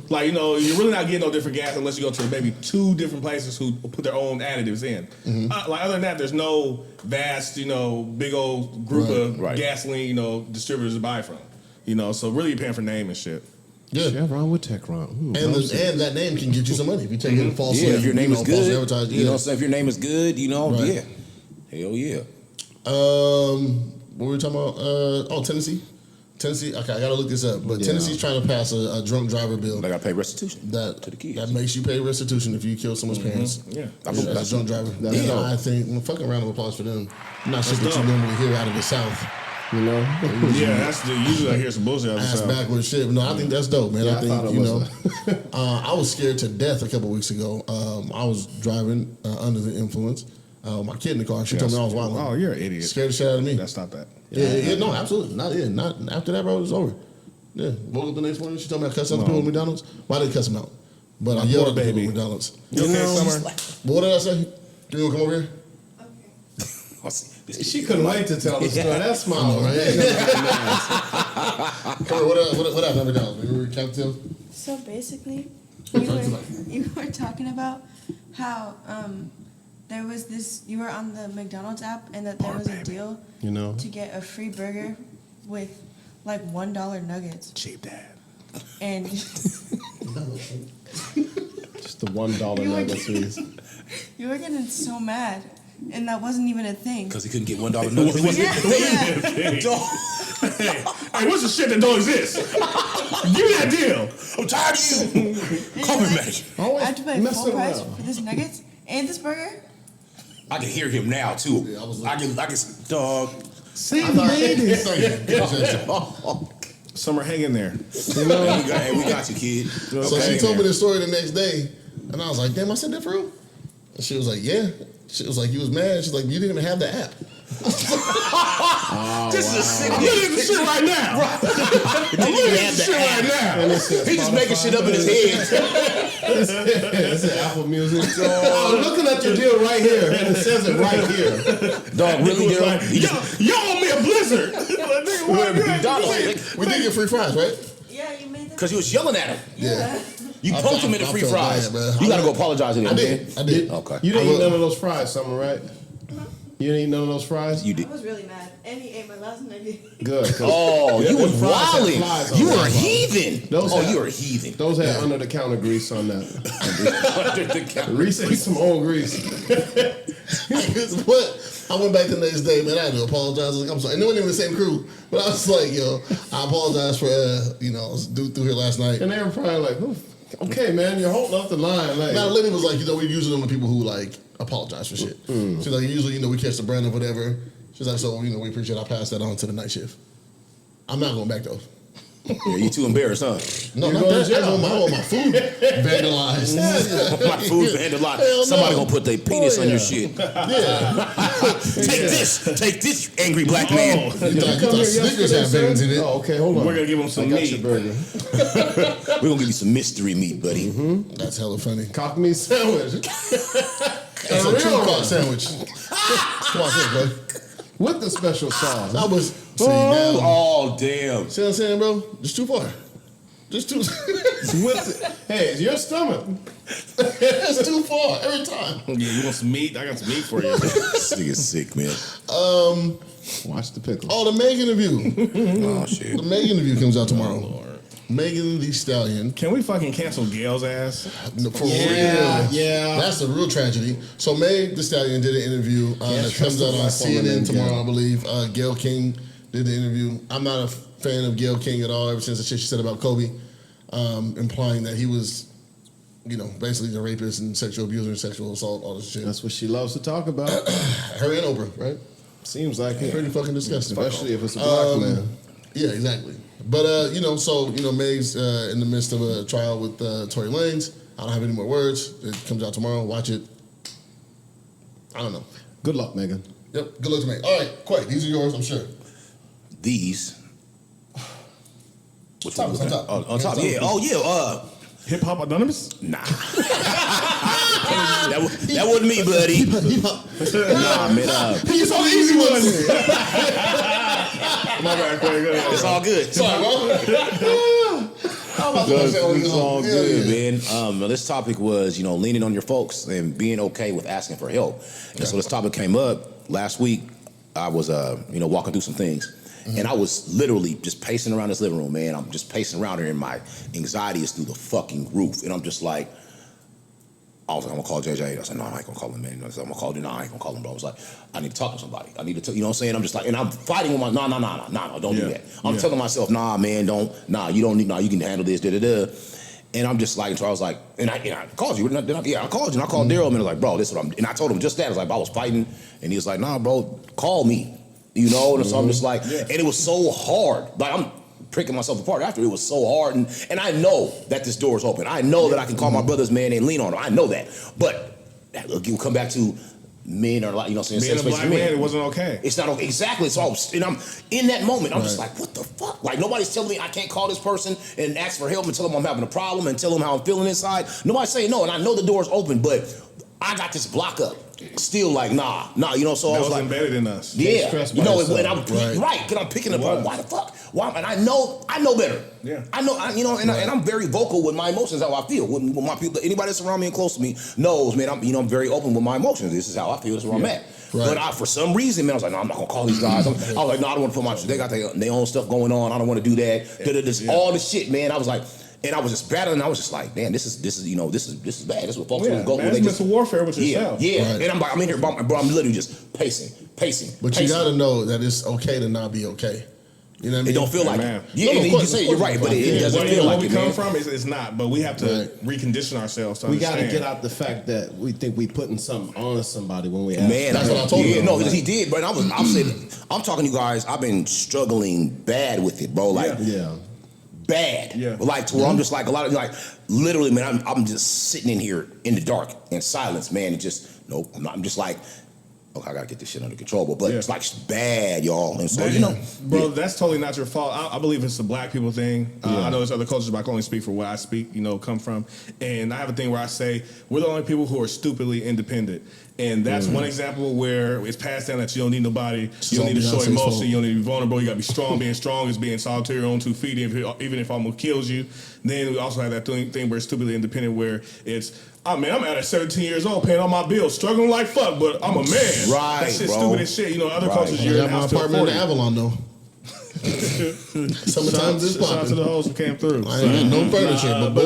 Like, you know, you're really not getting no different gas unless you go to maybe 2 different places who put their own additives in. Like, other than that, there's no vast, you know, big old group of gasoline, you know, distributors to buy from. You know, so really you're paying for name and shit. Yeah, Chevron with Techron. And that name can get you some money if you take it falsely. Yeah, if your name is good, you know what I'm saying? If your name is good, you know, yeah. Hell yeah. What were we talking about? Tennessee. Okay, I gotta look this up. But Tennessee's trying to pass a drunk driver bill. They gotta pay restitution to the kids. That makes you pay restitution if you kill someone's parents. Yeah, as a drunk driver. I think fucking round of applause for them. Not sure what you normally hear out of the South. You know? Yeah, that's usually I hear some bullshit out of the South. Backwards shit. No, I think that's dope, man. I think, you know. I was scared to death a couple weeks ago. I was driving under the influence. My kid in the car, she told me I was wild. Oh, you're an idiot. Scared the shit out of me. That's not that. Yeah, no, absolutely. Not after that, bro, it was over. Yeah. Woke up the next morning, she told me I cussed out the people at McDonald's. Why did I cuss them out? But I yelled at the people at McDonald's. You okay, Summer? But what did I say? You wanna come over here? Okay. She couldn't wait to tell the story. That smile, right? Come here, what happened at McDonald's? You were cocktails? So basically, you were talking about how there was this, you were on the McDonald's app and that there was a deal to get a free burger with like $1 nuggets. Cheap dad. And just the $1 nuggets. You were getting so mad. And that wasn't even a thing. Because he couldn't get $1 nuggets. It wasn't Hey, what's the shit that don't exist? Give me that deal. I'm tired of you. Call me Magic. I had to pay full price for this nuggets and this burger. I can hear him now too. Yeah, I can dog. See, Summer, hang in there. You know, we got you, kid. So she told me the story the next day, and I was like, "Damn, I said that for real." And she was like, "Yeah." She was like, "You was mad." She's like, "You didn't even have the app." This is a sick. I'm looking at the shit right now. I'm looking at the shit right now. He's just making shit up in his head. It's Apple Music. I'm looking at your deal right here, and it says it right here. Dog, really, deal? Like, yo owe me a blizzard. We did get free fries, right? Yeah, you made that. Because he was yelling at him. Yeah. You poked him in the free fries. You got to go apologize to him, man. I did. Okay. You didn't eat none of those fries, Summer, right? You didn't eat none of those fries? You did. I was really mad. And he ate my last nugget. Good. Oh, you was wilding. You were a heathen. You were a heathen. Those had under the counter grease on that. Under the counter. Reese ate some old grease. What? I went back the next day, man. I had to apologize. I was like, I'm sorry. And they weren't even the same crew, but I was like, yo, I apologize for dude through here last night. And they were probably like, okay, man, you're holding up the line. Like, now, Liddy was like, we're usually the people who like apologize for shit. She's like, usually, we catch the brand or whatever. She's like, so, we appreciate I'll pass that on to the night shift. I'm not going back though. Yeah, you too embarrassed, huh? No, not that. I want my food vandalized. My food vandalized. Somebody gonna put their penis on your shit. Yeah. Take this, angry black man. You thought Snickers had veins in it. Oh, okay, hold on. We're gonna give him some meat. Burger. We're gonna give you some mystery meat, buddy. That's hella funny. Cock meat sandwich. That's a true cock sandwich. Come on, sit, bro. With the special sauce. That was. Oh, damn. See what I'm saying, bro? Just too far. Just too. Hey, it's your stomach. It's too far every time. Yeah, you want some meat? I got some meat for you. This nigga's sick, man. Watch the pickle. Oh, the Meg interview. Oh, shit. The Meg interview comes out tomorrow. Lord. Megan Thee Stallion. Can we fucking cancel Gail's ass? For real. Yeah. That's a real tragedy. So Meg Thee Stallion did an interview that comes out on CNN tomorrow, I believe. Gail King did the interview. I'm not a fan of Gail King at all ever since the shit she said about Kobe, implying that he was, basically the rapist and sexual abuser and sexual assault, all this shit. That's what she loves to talk about. Her and Oprah, right? Seems like it. Pretty fucking disgusting. Especially if it's a black man. Yeah, exactly. But, Meg's in the midst of a trial with Tory Lanez. I don't have any more words. It comes out tomorrow. Watch it. I don't know. Good luck, Megan. Yep, good luck to Meg. All right, Quay, these are yours, I'm sure. These. What's on top? On top, yeah. Oh, yeah. Hip Hop Anonymous? Nah. that wasn't me, buddy. Nah, man. He's on the easy ones. My bad, Quay. It's all good. Sorry, bro. It's all good, man. This topic was, leaning on your folks and being okay with asking for help. And so this topic came up last week. I was, walking through some things. And I was literally just pacing around this living room, man. I'm just pacing around here, and my anxiety is through the fucking roof. And I'm just like, I was like, I'm gonna call JJ. I said, no, I ain't gonna call him, man. I said, I'm gonna call him. No, I ain't gonna call him, bro. I was like, I need to talk to somebody. I need to, you know what I'm saying? I'm just like, and I'm fighting with my, no, don't do that. I'm telling myself, you don't need, you can handle this, And I'm just like, so I was like, and I called you. I called you. And I called Daryl, and I was like, bro, this is what and I told him just that. I was like, I was fighting, and he was like, nah, bro, call me. And so I'm just like, and it was so hard. Like, I'm pricking myself apart after. It was so hard. And I know that this door is open. I know that I can call my brothers, man, and lean on them. I know that. But you'll come back to men are like, being a black man, it wasn't okay. It's not okay. Exactly. So and I'm in that moment, I'm just like, what the fuck? Like, nobody's telling me I can't call this person and ask for help and tell them I'm having a problem and tell them how I'm feeling inside. Nobody's saying no. And I know the door's open, but I got this block up. Still like, nah, so that I was like, embedded in us. Yeah, and I'm right, because I'm picking up, why the fuck? Why? And I know better. Yeah, I know, and I'm very vocal with my emotions, how I feel. With my people, anybody that's around me and close to me knows, man. I'm very open with my emotions. This is how I feel. This is where I'm at. Right. But for some reason, man, I was like, no, I'm not gonna call these guys. I was like, no, I don't want to put my. They got their own stuff going on. I don't want to do that. All the shit, man. I was like. And I was just battling. I was just like, man, this is bad. This is what folks go through. It's mental warfare with yourself. Yeah. Right. And I'm like, I'm in here, bro. I'm literally just pacing. But you got to know that it's okay to not be okay. You know what I mean? It don't feel like it. Yeah, you say you're right, but it doesn't feel like it. Where we come from, it's not. But we have to recondition ourselves to understand. We got to get out the fact that we think we putting something on somebody when we ask. Man, that's what I told him. Yeah, no, he did. But I'm talking to you guys. I've been struggling bad with it, bro. Like, bad. Yeah. Like, to where I'm just like, a lot of, like, literally, man, I'm just sitting in here in the dark in silence, man. And just, I'm just like, okay, I gotta get this shit under control. But it's like bad, y'all. And so, bro, that's totally not your fault. I believe it's a black people thing. I know there's other cultures, but I can only speak for where I speak, come from. And I have a thing where I say, we're the only people who are stupidly independent. And that's one example where it's passed down that you don't need nobody. You don't need to show emotion. You don't need to be vulnerable. You got to be strong. Being strong is being solid to your own 2 feet, even if almost kills you. Then we also have that thing where it's stupidly independent, where it's, oh man, I'm at 17 years old paying all my bills, struggling like fuck, but I'm a man. Right, that shit's bro. stupid as shit. You know, other cultures, I you're in got the my house till apartment 40. in Avalon though. Sometimes it's Shout out to the popping. hoes who came through. I ain't got no furniture, but boy,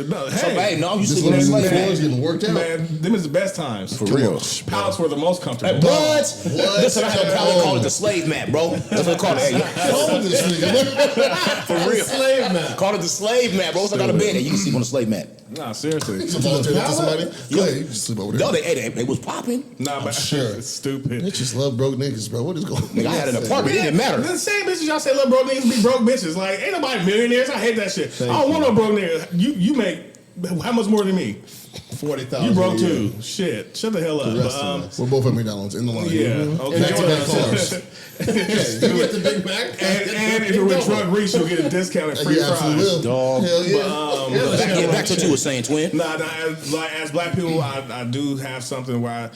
no, So, hey, hey, no, you this sleeping on living the room slave floor is getting worked out. man, them is the best times. For real. Pallets were the most comfortable. What? Listen, that's how they call it the slave mat, bro. That's what they call it. Hold this nigga. For real. Slave mat. Call it the slave mat, bro. It's like on a bed. You can sleep on the slave mat. Nah, seriously. You volunteer to somebody? Go ahead, you can sleep over there. No, they was popping. Nah, but sure. it's stupid. Bitches love broke niggas, bro. What is going on? Nigga, I had an apartment. It didn't matter. The same bitches y'all say little broke niggas be broke bitches. Like, ain't nobody millionaires. I hate that shit. I don't want no broke nigga. You make how much more than me? 40,000. You broke too. Shit. Shut the hell up. The rest of us. We're both at McDonald's in the line. Yeah. Okay. Back to back cars. You get the Big Mac. And if you're with Drug Reach, you'll get a discount and free You absolutely fries. will. Dog. Hell yeah. Back to what you were saying, twin. Nah, as black people, I do have something where I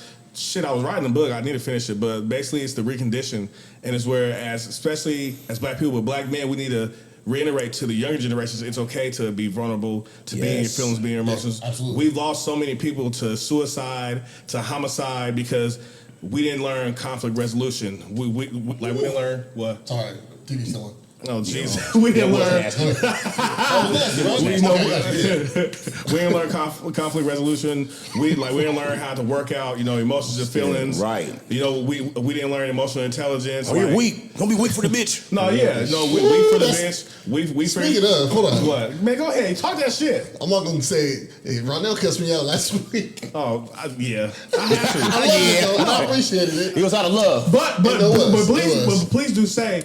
was writing a book. I need to finish it, but basically it's the recondition, and it's where, especially as black people, but black men, we need to reiterate to the younger generations, it's okay to be vulnerable, to be in your feelings, be in your emotions. Yeah, absolutely. We've lost so many people to suicide, to homicide, because we didn't learn conflict resolution. We didn't learn what? It's all right. TV's still on. Oh, jeez. We didn't learn. We didn't learn conflict resolution. We didn't learn how to work out, emotions and feelings. Right. We didn't learn emotional intelligence. Oh, you're weak. Don't be weak for the bitch. No, yeah. No, weak for the bitch. We Speaking of, hold on. What? Man, go ahead. Talk that shit. I'm not going to say, hey, Ronell cussed me out last week. Oh, yeah. I have to. I loved it, though, and I appreciated it. He was out of love. But was. please do say,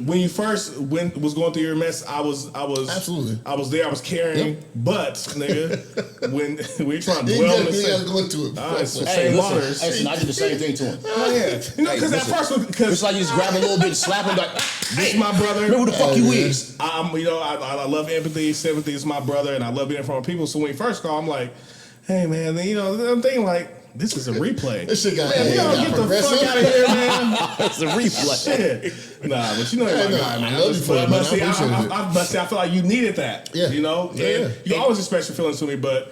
when you first was going through your mess, I was Absolutely. I was there, I was caring. Yep. But nigga, when you're trying to You dwell in got the to go into it. Hey, listen, I did the same thing to him. Oh yeah, because at first, It's like you just grab a little bit and slap him like, this my brother. remember who the fuck you is. I love empathy, sympathy. It's my brother, and I love being in front of people. So when you first call, I'm like, hey man, then I'm thinking like, this is a replay. This shit got Get the fuck out of here, man. It's a replay. Shit. Nah, but you're my guy, man. I love you for it, man. I appreciate it. I feel like you needed that. Yeah. And you always express your feelings to me, but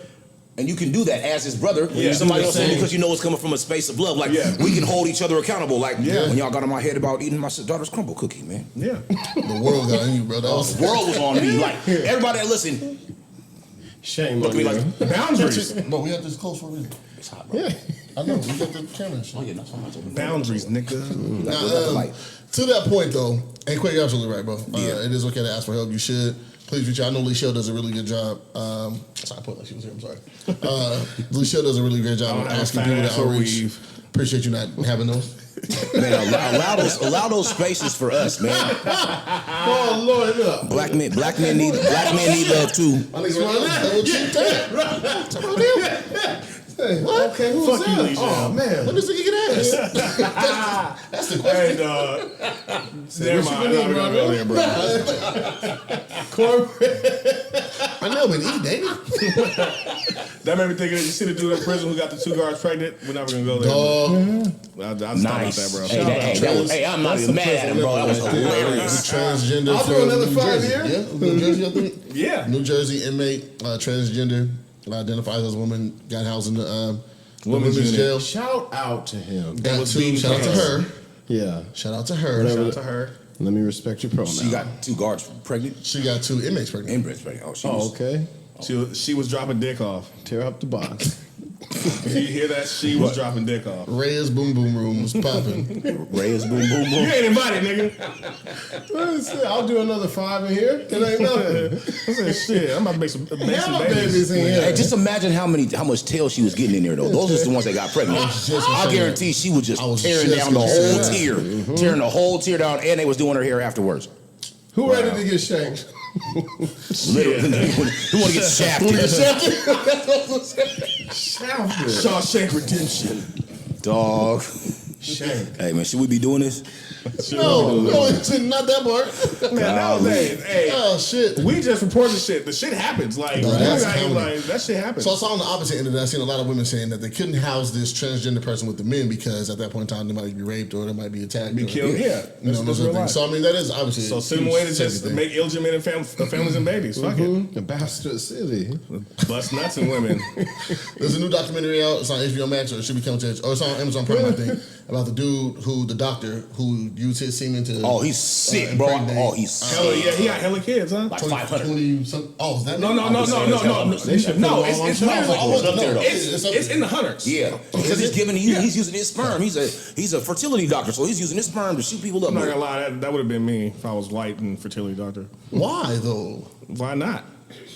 And you can do that as his brother. Yeah. Somebody Do the else saying same. because you know it's coming from a space of love. Like, we can hold each other accountable. Like, when y'all got on my head about eating my daughter's crumble cookie, man. yeah. The world got on you, bro. The world was on me. Like, everybody that listened, Shame look on at me you. like, Boundaries. But we have this close for a reason. it's hot, bro. Yeah. I know. We got the camera and shit. Oh, yeah, that's what I'm Boundaries, nigga. To that point, though, and Quay, you're absolutely right, bro. Yeah. It is okay to ask for help. You should. Please reach out. I know Lichelle does a really good job. Sorry, I put like she was here. I'm sorry. Lichelle does a really great job of asking people to outreach. Appreciate you not having those. Man, allow those spaces for us, man. Oh Lord, look. Black men need love too. I think Okay, who's Fuck you, that? Lisa. Oh man. When does nigga get ass? That's the question. Hey, dog. Never mind. I'm not gonna go there, bro. I know, but eat, David. That made me think of it. You see the dude in prison who got the 2 guards pregnant? We're never gonna go there. I'll stop about that, bro. Hey, I'm not even mad at him, bro. That was hilarious. Transgender. I'll do from another New 5 Jersey. years. Yeah, New Jersey, I think. Yeah. New Jersey inmate, transgender, identifies as a woman, got housed in the women's unit. jail. Shout out to him. Got 2. Shout out to her. Yeah. Shout out to her. Shout out to her. Let me respect your pronoun. She got 2 guards pregnant. She got 2 inmates pregnant. Inmates pregnant. Oh, she Oh, was. okay. She was dropping dick off. Tear up the box. If you hear that, she was dropping dick off. Ray's Boom Boom Room was popping. Reyes, boom, boom, You boom. ain't invited, nigga. I'll do another 5 in here. It ain't nothing. I said, shit, I'm about to make some Hell, babies. babies in here. Hey, just imagine how much tail she was getting in there, though. Those are the ones that got pregnant. I guarantee she was just tearing down the whole tier. Tearing the whole tier down, and they was doing her hair afterwards. Who ready to get shanked? Literally. Who want to get shafted? Shawshank Redemption. Dog. Shanked. Hey, man, should we be doing this? No, it's not that part. Man, nowadays, hey, oh shit, we just report the shit. The shit happens. Like, that shit happens. So I saw on the opposite end of that, I seen a lot of women saying that they couldn't house this transgender person with the men because at that point in time they might be raped or they might be attacked, be killed. Yeah, those sort of things. So I mean, that is obviously so send them away to just make illegitimate families and babies. Fuck it, the bastard city, bust nuts and women. There's a new documentary out. It's on HBO Max or it should be coming to or it's on Amazon Prime, I think, about the dude the doctor who used his semen to. Oh, he's sick, bro. Oh, he's sick. Hella, yeah, he got hella kids, huh? Like 500. Oh, is that no. It's in the hundreds. Yeah, because he's using his sperm. He's a fertility doctor, so he's using his sperm to shoot people up. I'm not gonna lie, that would have been me if I was white and fertility doctor. Why though? Why not?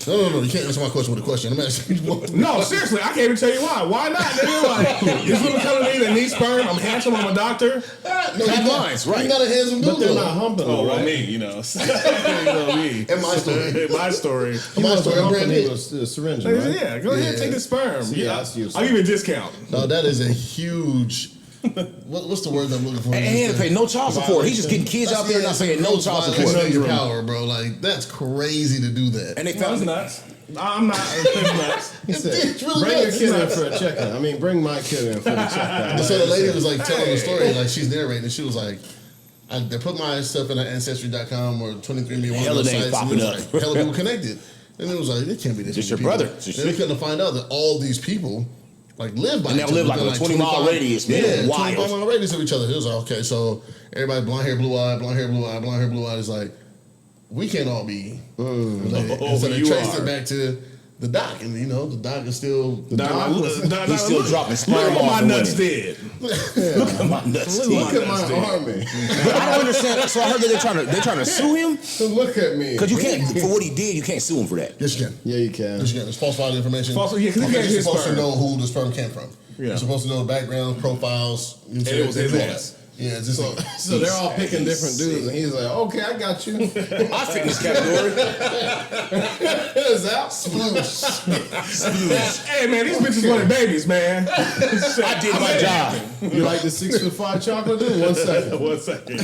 No, you can't answer my question with a question. I'm asking you. No, seriously, I can't even tell you why. Why not? Nigga, like, this woman coming to me that needs sperm. I'm handsome. I'm a doctor. No, have lines, right? You got a handsome dude, but they're not humping. Oh, right? well, me, you know. Me. In my story. My story. I'm brand new. A syringe, right? Yeah, go ahead, take the sperm. Yeah, I'll give you a discount. No, that is a huge. What's the word I'm looking for? And he had to pay no child support. He's just getting kids out there not paying no child support. Your power, bro. Like that's crazy to do that. And they found nuts. I'm not. It's nuts. It's really bring nuts. your kid in for a checkup. I mean, bring my kid in for a checkup. So the lady was like telling the story, like she's narrating, and she was like, "They put my stuff in Ancestry.com or 23andMe, one of those sites, popping up. Like, hella people connected." And it was like, "It can't be this." It's your people. brother. And they couldn't find out that all these people like live by and each they'll live other. like a 20-mile radius. Man. Yeah, wild. 20-mile radius of each other. It was like, okay, so everybody blonde hair, blue eye, blonde hair, blue eye, blonde hair, blue eye is like, we can't all be related. So they traced it back to the doc, and the doc is still he's still dropping sperm off. Look at my nuts did. Look at my nuts did. Look at my army. But I don't understand. So I heard that they're trying to sue him. Look at me. Because you can't for what he did. You can't sue him for that. Yes, you can. Yeah, you can. Yes, you can. It's falsified information. Yeah, because you're supposed to know who the sperm came from. Yeah. You're supposed to know the background, profiles. And it was his ass. Yeah, so they're all picking different dudes, and he's like, "Okay, I got you." I fit in this category. Is out. Hey man, these bitches wanted babies, man. I did my job. You like the 6'5" chocolate dude? 1 second. 1 second.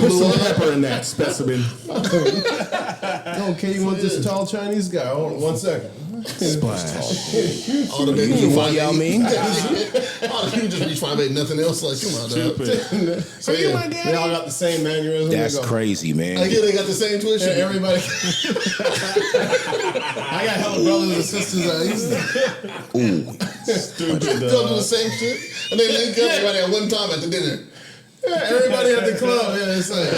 Put some pepper in that specimen. Okay, you want this tall Chinese guy? Hold on 1 second. Splash. All the babies you know what y'all mean? All the people just reach 5'8", nothing else. Like, come on, dog. So yeah, they all got the same mannerism. That's crazy, man. Again, they got the same tuition. Yeah, everybody. I got hella brothers and sisters that used to. Ooh. Stupid. They'll do the same shit, and they link up everybody at one time at the dinner. Yeah, everybody at the club. Yeah, it's like,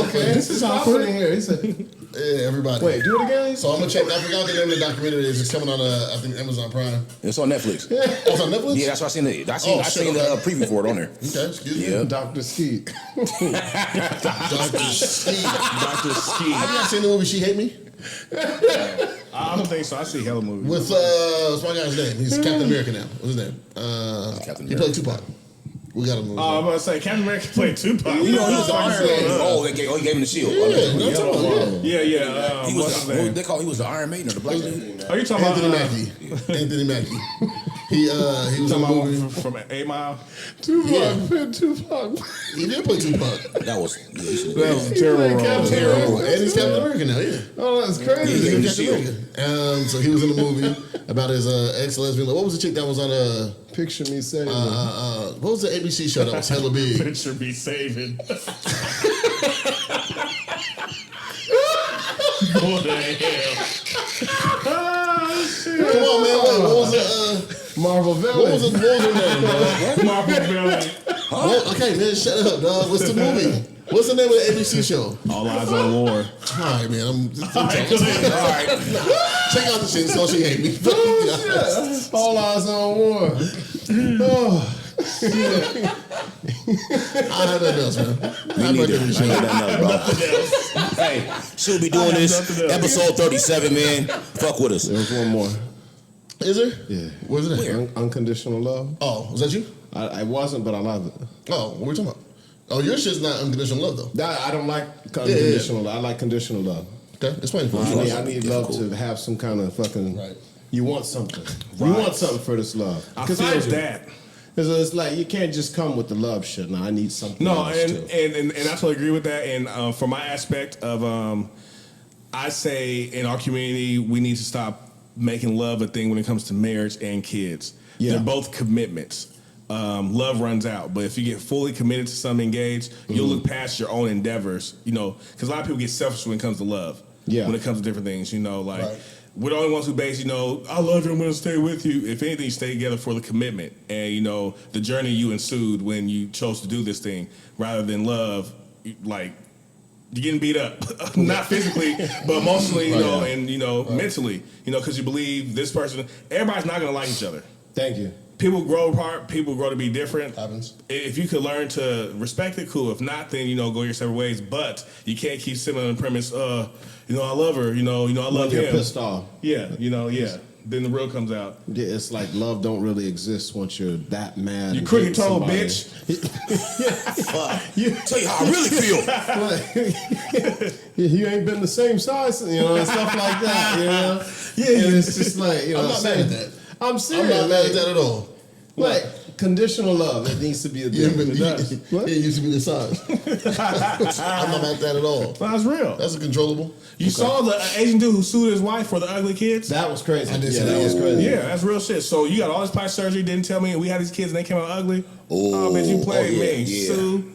okay, this is awkward in here. He said, yeah, everybody. Wait, do it again? So I'm gonna check. I forgot the name of the documentary. It's coming on, I think, Amazon Prime. It's on Netflix. Oh, it's on Netflix? Yeah, that's what I seen. I seen the preview for it on there. Okay, excuse me. Yeah. Dr. Skeet. Dr. Skeet. Dr. Skeet. Have you not seen the movie She Hate Me? I don't think so. I see hella movies. With what's my guy's name? He's Captain America now. What's his name? He played Tupac. We got a movie. I'm about to say Captain America played Tupac. You know he was the Iron Man. Oh, he gave him the shield. Yeah. He was he was the Iron Maiden or the Black dude. Are you talking Anthony about Mackie? Anthony Mackie. He was in a movie from 8 Mile. Tupac. He did play Tupac. That was a terrible role. Terrible. And he's Captain America now. Yeah. Oh, that's crazy. He's Captain America. So he was in a movie about his ex-lesbian. What was the chick that was on Picture Me Saving? what was the ABC show that was hella big? Picture Me Saving. Go to hell. Come on, man. Wait, what was the Marvel villain. What was her name, dog? Marvel villain. Okay, man, shut up, dog. What's the movie? What's the name of the ABC show? All Eyes on War. All right, man. I'm All right. check out the shit. So She Hate Me. All Eyes on War. Oh. I have nothing else, man. Hey, she'll be doing this episode 37, man. Fuck with us. There's one more. Is there? Yeah. Where's it at? Unconditional Love. Oh, was that you? I wasn't, but I love it. Oh, what are we talking about? Oh, your shit's not unconditional love, though. I don't like unconditional love. I like conditional love. Okay, explain for I me. need love to have some kind of fucking... Right. You want something. You want something for this love. Besides that, It's like you can't just come with the love shit. No, I need something. No, else and, too. and I totally agree with that. And for my aspect of, I say in our community, we need to stop making love a thing when it comes to marriage and kids. Yeah. They're both commitments. Love runs out, but if you get fully committed to something engaged, you'll look past your own endeavors. You know, because a lot of people get selfish when it comes to love. Yeah. When it comes to different things, you know, like. Right. We're the only ones who base, you know, I love you, I'm going to stay with you. If anything, stay together for the commitment and, you know, the journey you ensued when you chose to do this thing rather than love, like, you're getting beat up. Not physically, but emotionally, you know, and, you know, mentally, you know, because you believe this person, everybody's not going to like each other. Thank you. People grow apart, people grow to be different. Happens. If you could learn to respect it, cool. If not, then, you know, go your separate ways. But you can't keep sitting on the premise, you know, I love her, you know, I love him. You're pissed off. Yeah, you know, yeah. Then the real comes out. Yeah, it's like love don't really exist once you're that mad. You crooked toe, bitch. Tell you how I really feel. You ain't been the same size, you know, and stuff like that, you know? Yeah, and it's just like, you know I'm what not I'm mad saying? at that. I'm serious. I'm not mad at that at all. Like, conditional love, it needs to be a Yeah, thing. but It does. What? it used to be the size. I'm not mad at that at all. That's real. That's a controllable. You saw the Asian dude who sued his wife for the ugly kids? That was crazy. I did see that that. was crazy. Yeah, that's real shit. So you got all this plastic surgery, didn't tell me, and we had these kids and they came out ugly? Oh, bitch, you played me. yeah. Sue.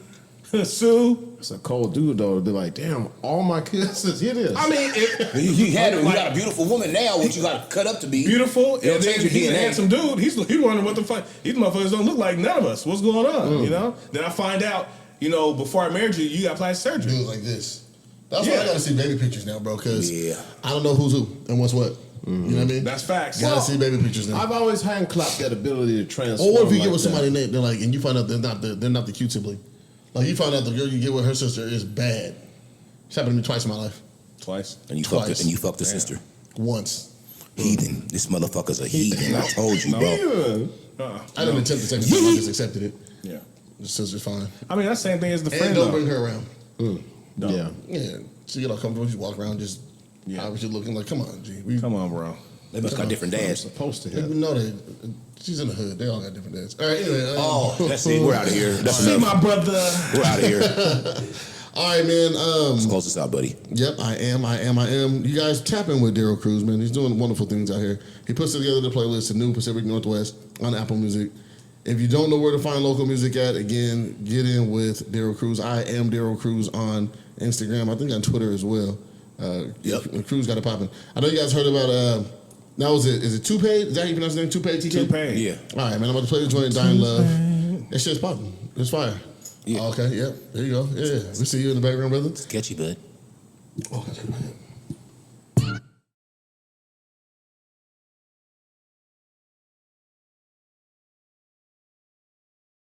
Sue. It's a cold dude, though. They're like, damn, all my kids is here. It is. I mean, You got a beautiful woman now, what you got to cut up to be. beautiful. It'll And then change your he's a DNA. handsome dude. He's wondering what the fuck. These motherfuckers don't look like none of us. What's going on? You know? Then I find out, you know, before I married you, you got plastic surgery. Dudes like this. That's why Yeah. I gotta see baby pictures now, bro. Because Yeah. I don't know who's who and what's what. You know what I mean? That's facts. Gotta Well, see baby pictures now. I've always hand clapped that ability to transform. Or if you like get with that. somebody named, they're like, and you find out they're not the cute sibling. Like you find out the girl you get with her sister is bad. It's happened to me twice in my life. Twice. And you Twice. fucked the sister. Once. Heathen. This motherfucker's a heathen. I told you, bro. I didn't attempt the second time. I just accepted it. Yeah. The sister's fine. I mean, that's the same thing as the And friend. don't though. bring her around. No. Yeah. Yeah. So you get all comfortable. You walk around just obviously looking like, come on, G. Come on, bro. They must got different I'm dads. supposed to You have. know that she's in the hood. They all got different dads. All right, anyway. Oh, that's it. We're out of here. That's See enough. my brother. We're out of here. All right, man. Let's close this out, buddy. Yep, I am. You guys tap in with Daryl Cruz, man. He's doing wonderful things out here. He puts together the playlist, the new Pacific Northwest on Apple Music. If you don't know where to find local music at, again, get in with Daryl Cruz. I am Daryl Cruz on Instagram. I think on Twitter as well. Yep. Cruz got it popping. I know you guys heard about, now is it Toupee? Is that how you pronounce his name? Toupee, TK? Toupee. Yeah. All right, man. I'm about to play the joint, Dying Love. That shit's popping. It's fire. Yeah. Okay, yep. There you go. Yeah. We see you in the background, brother. Sketchy, bud. Oh,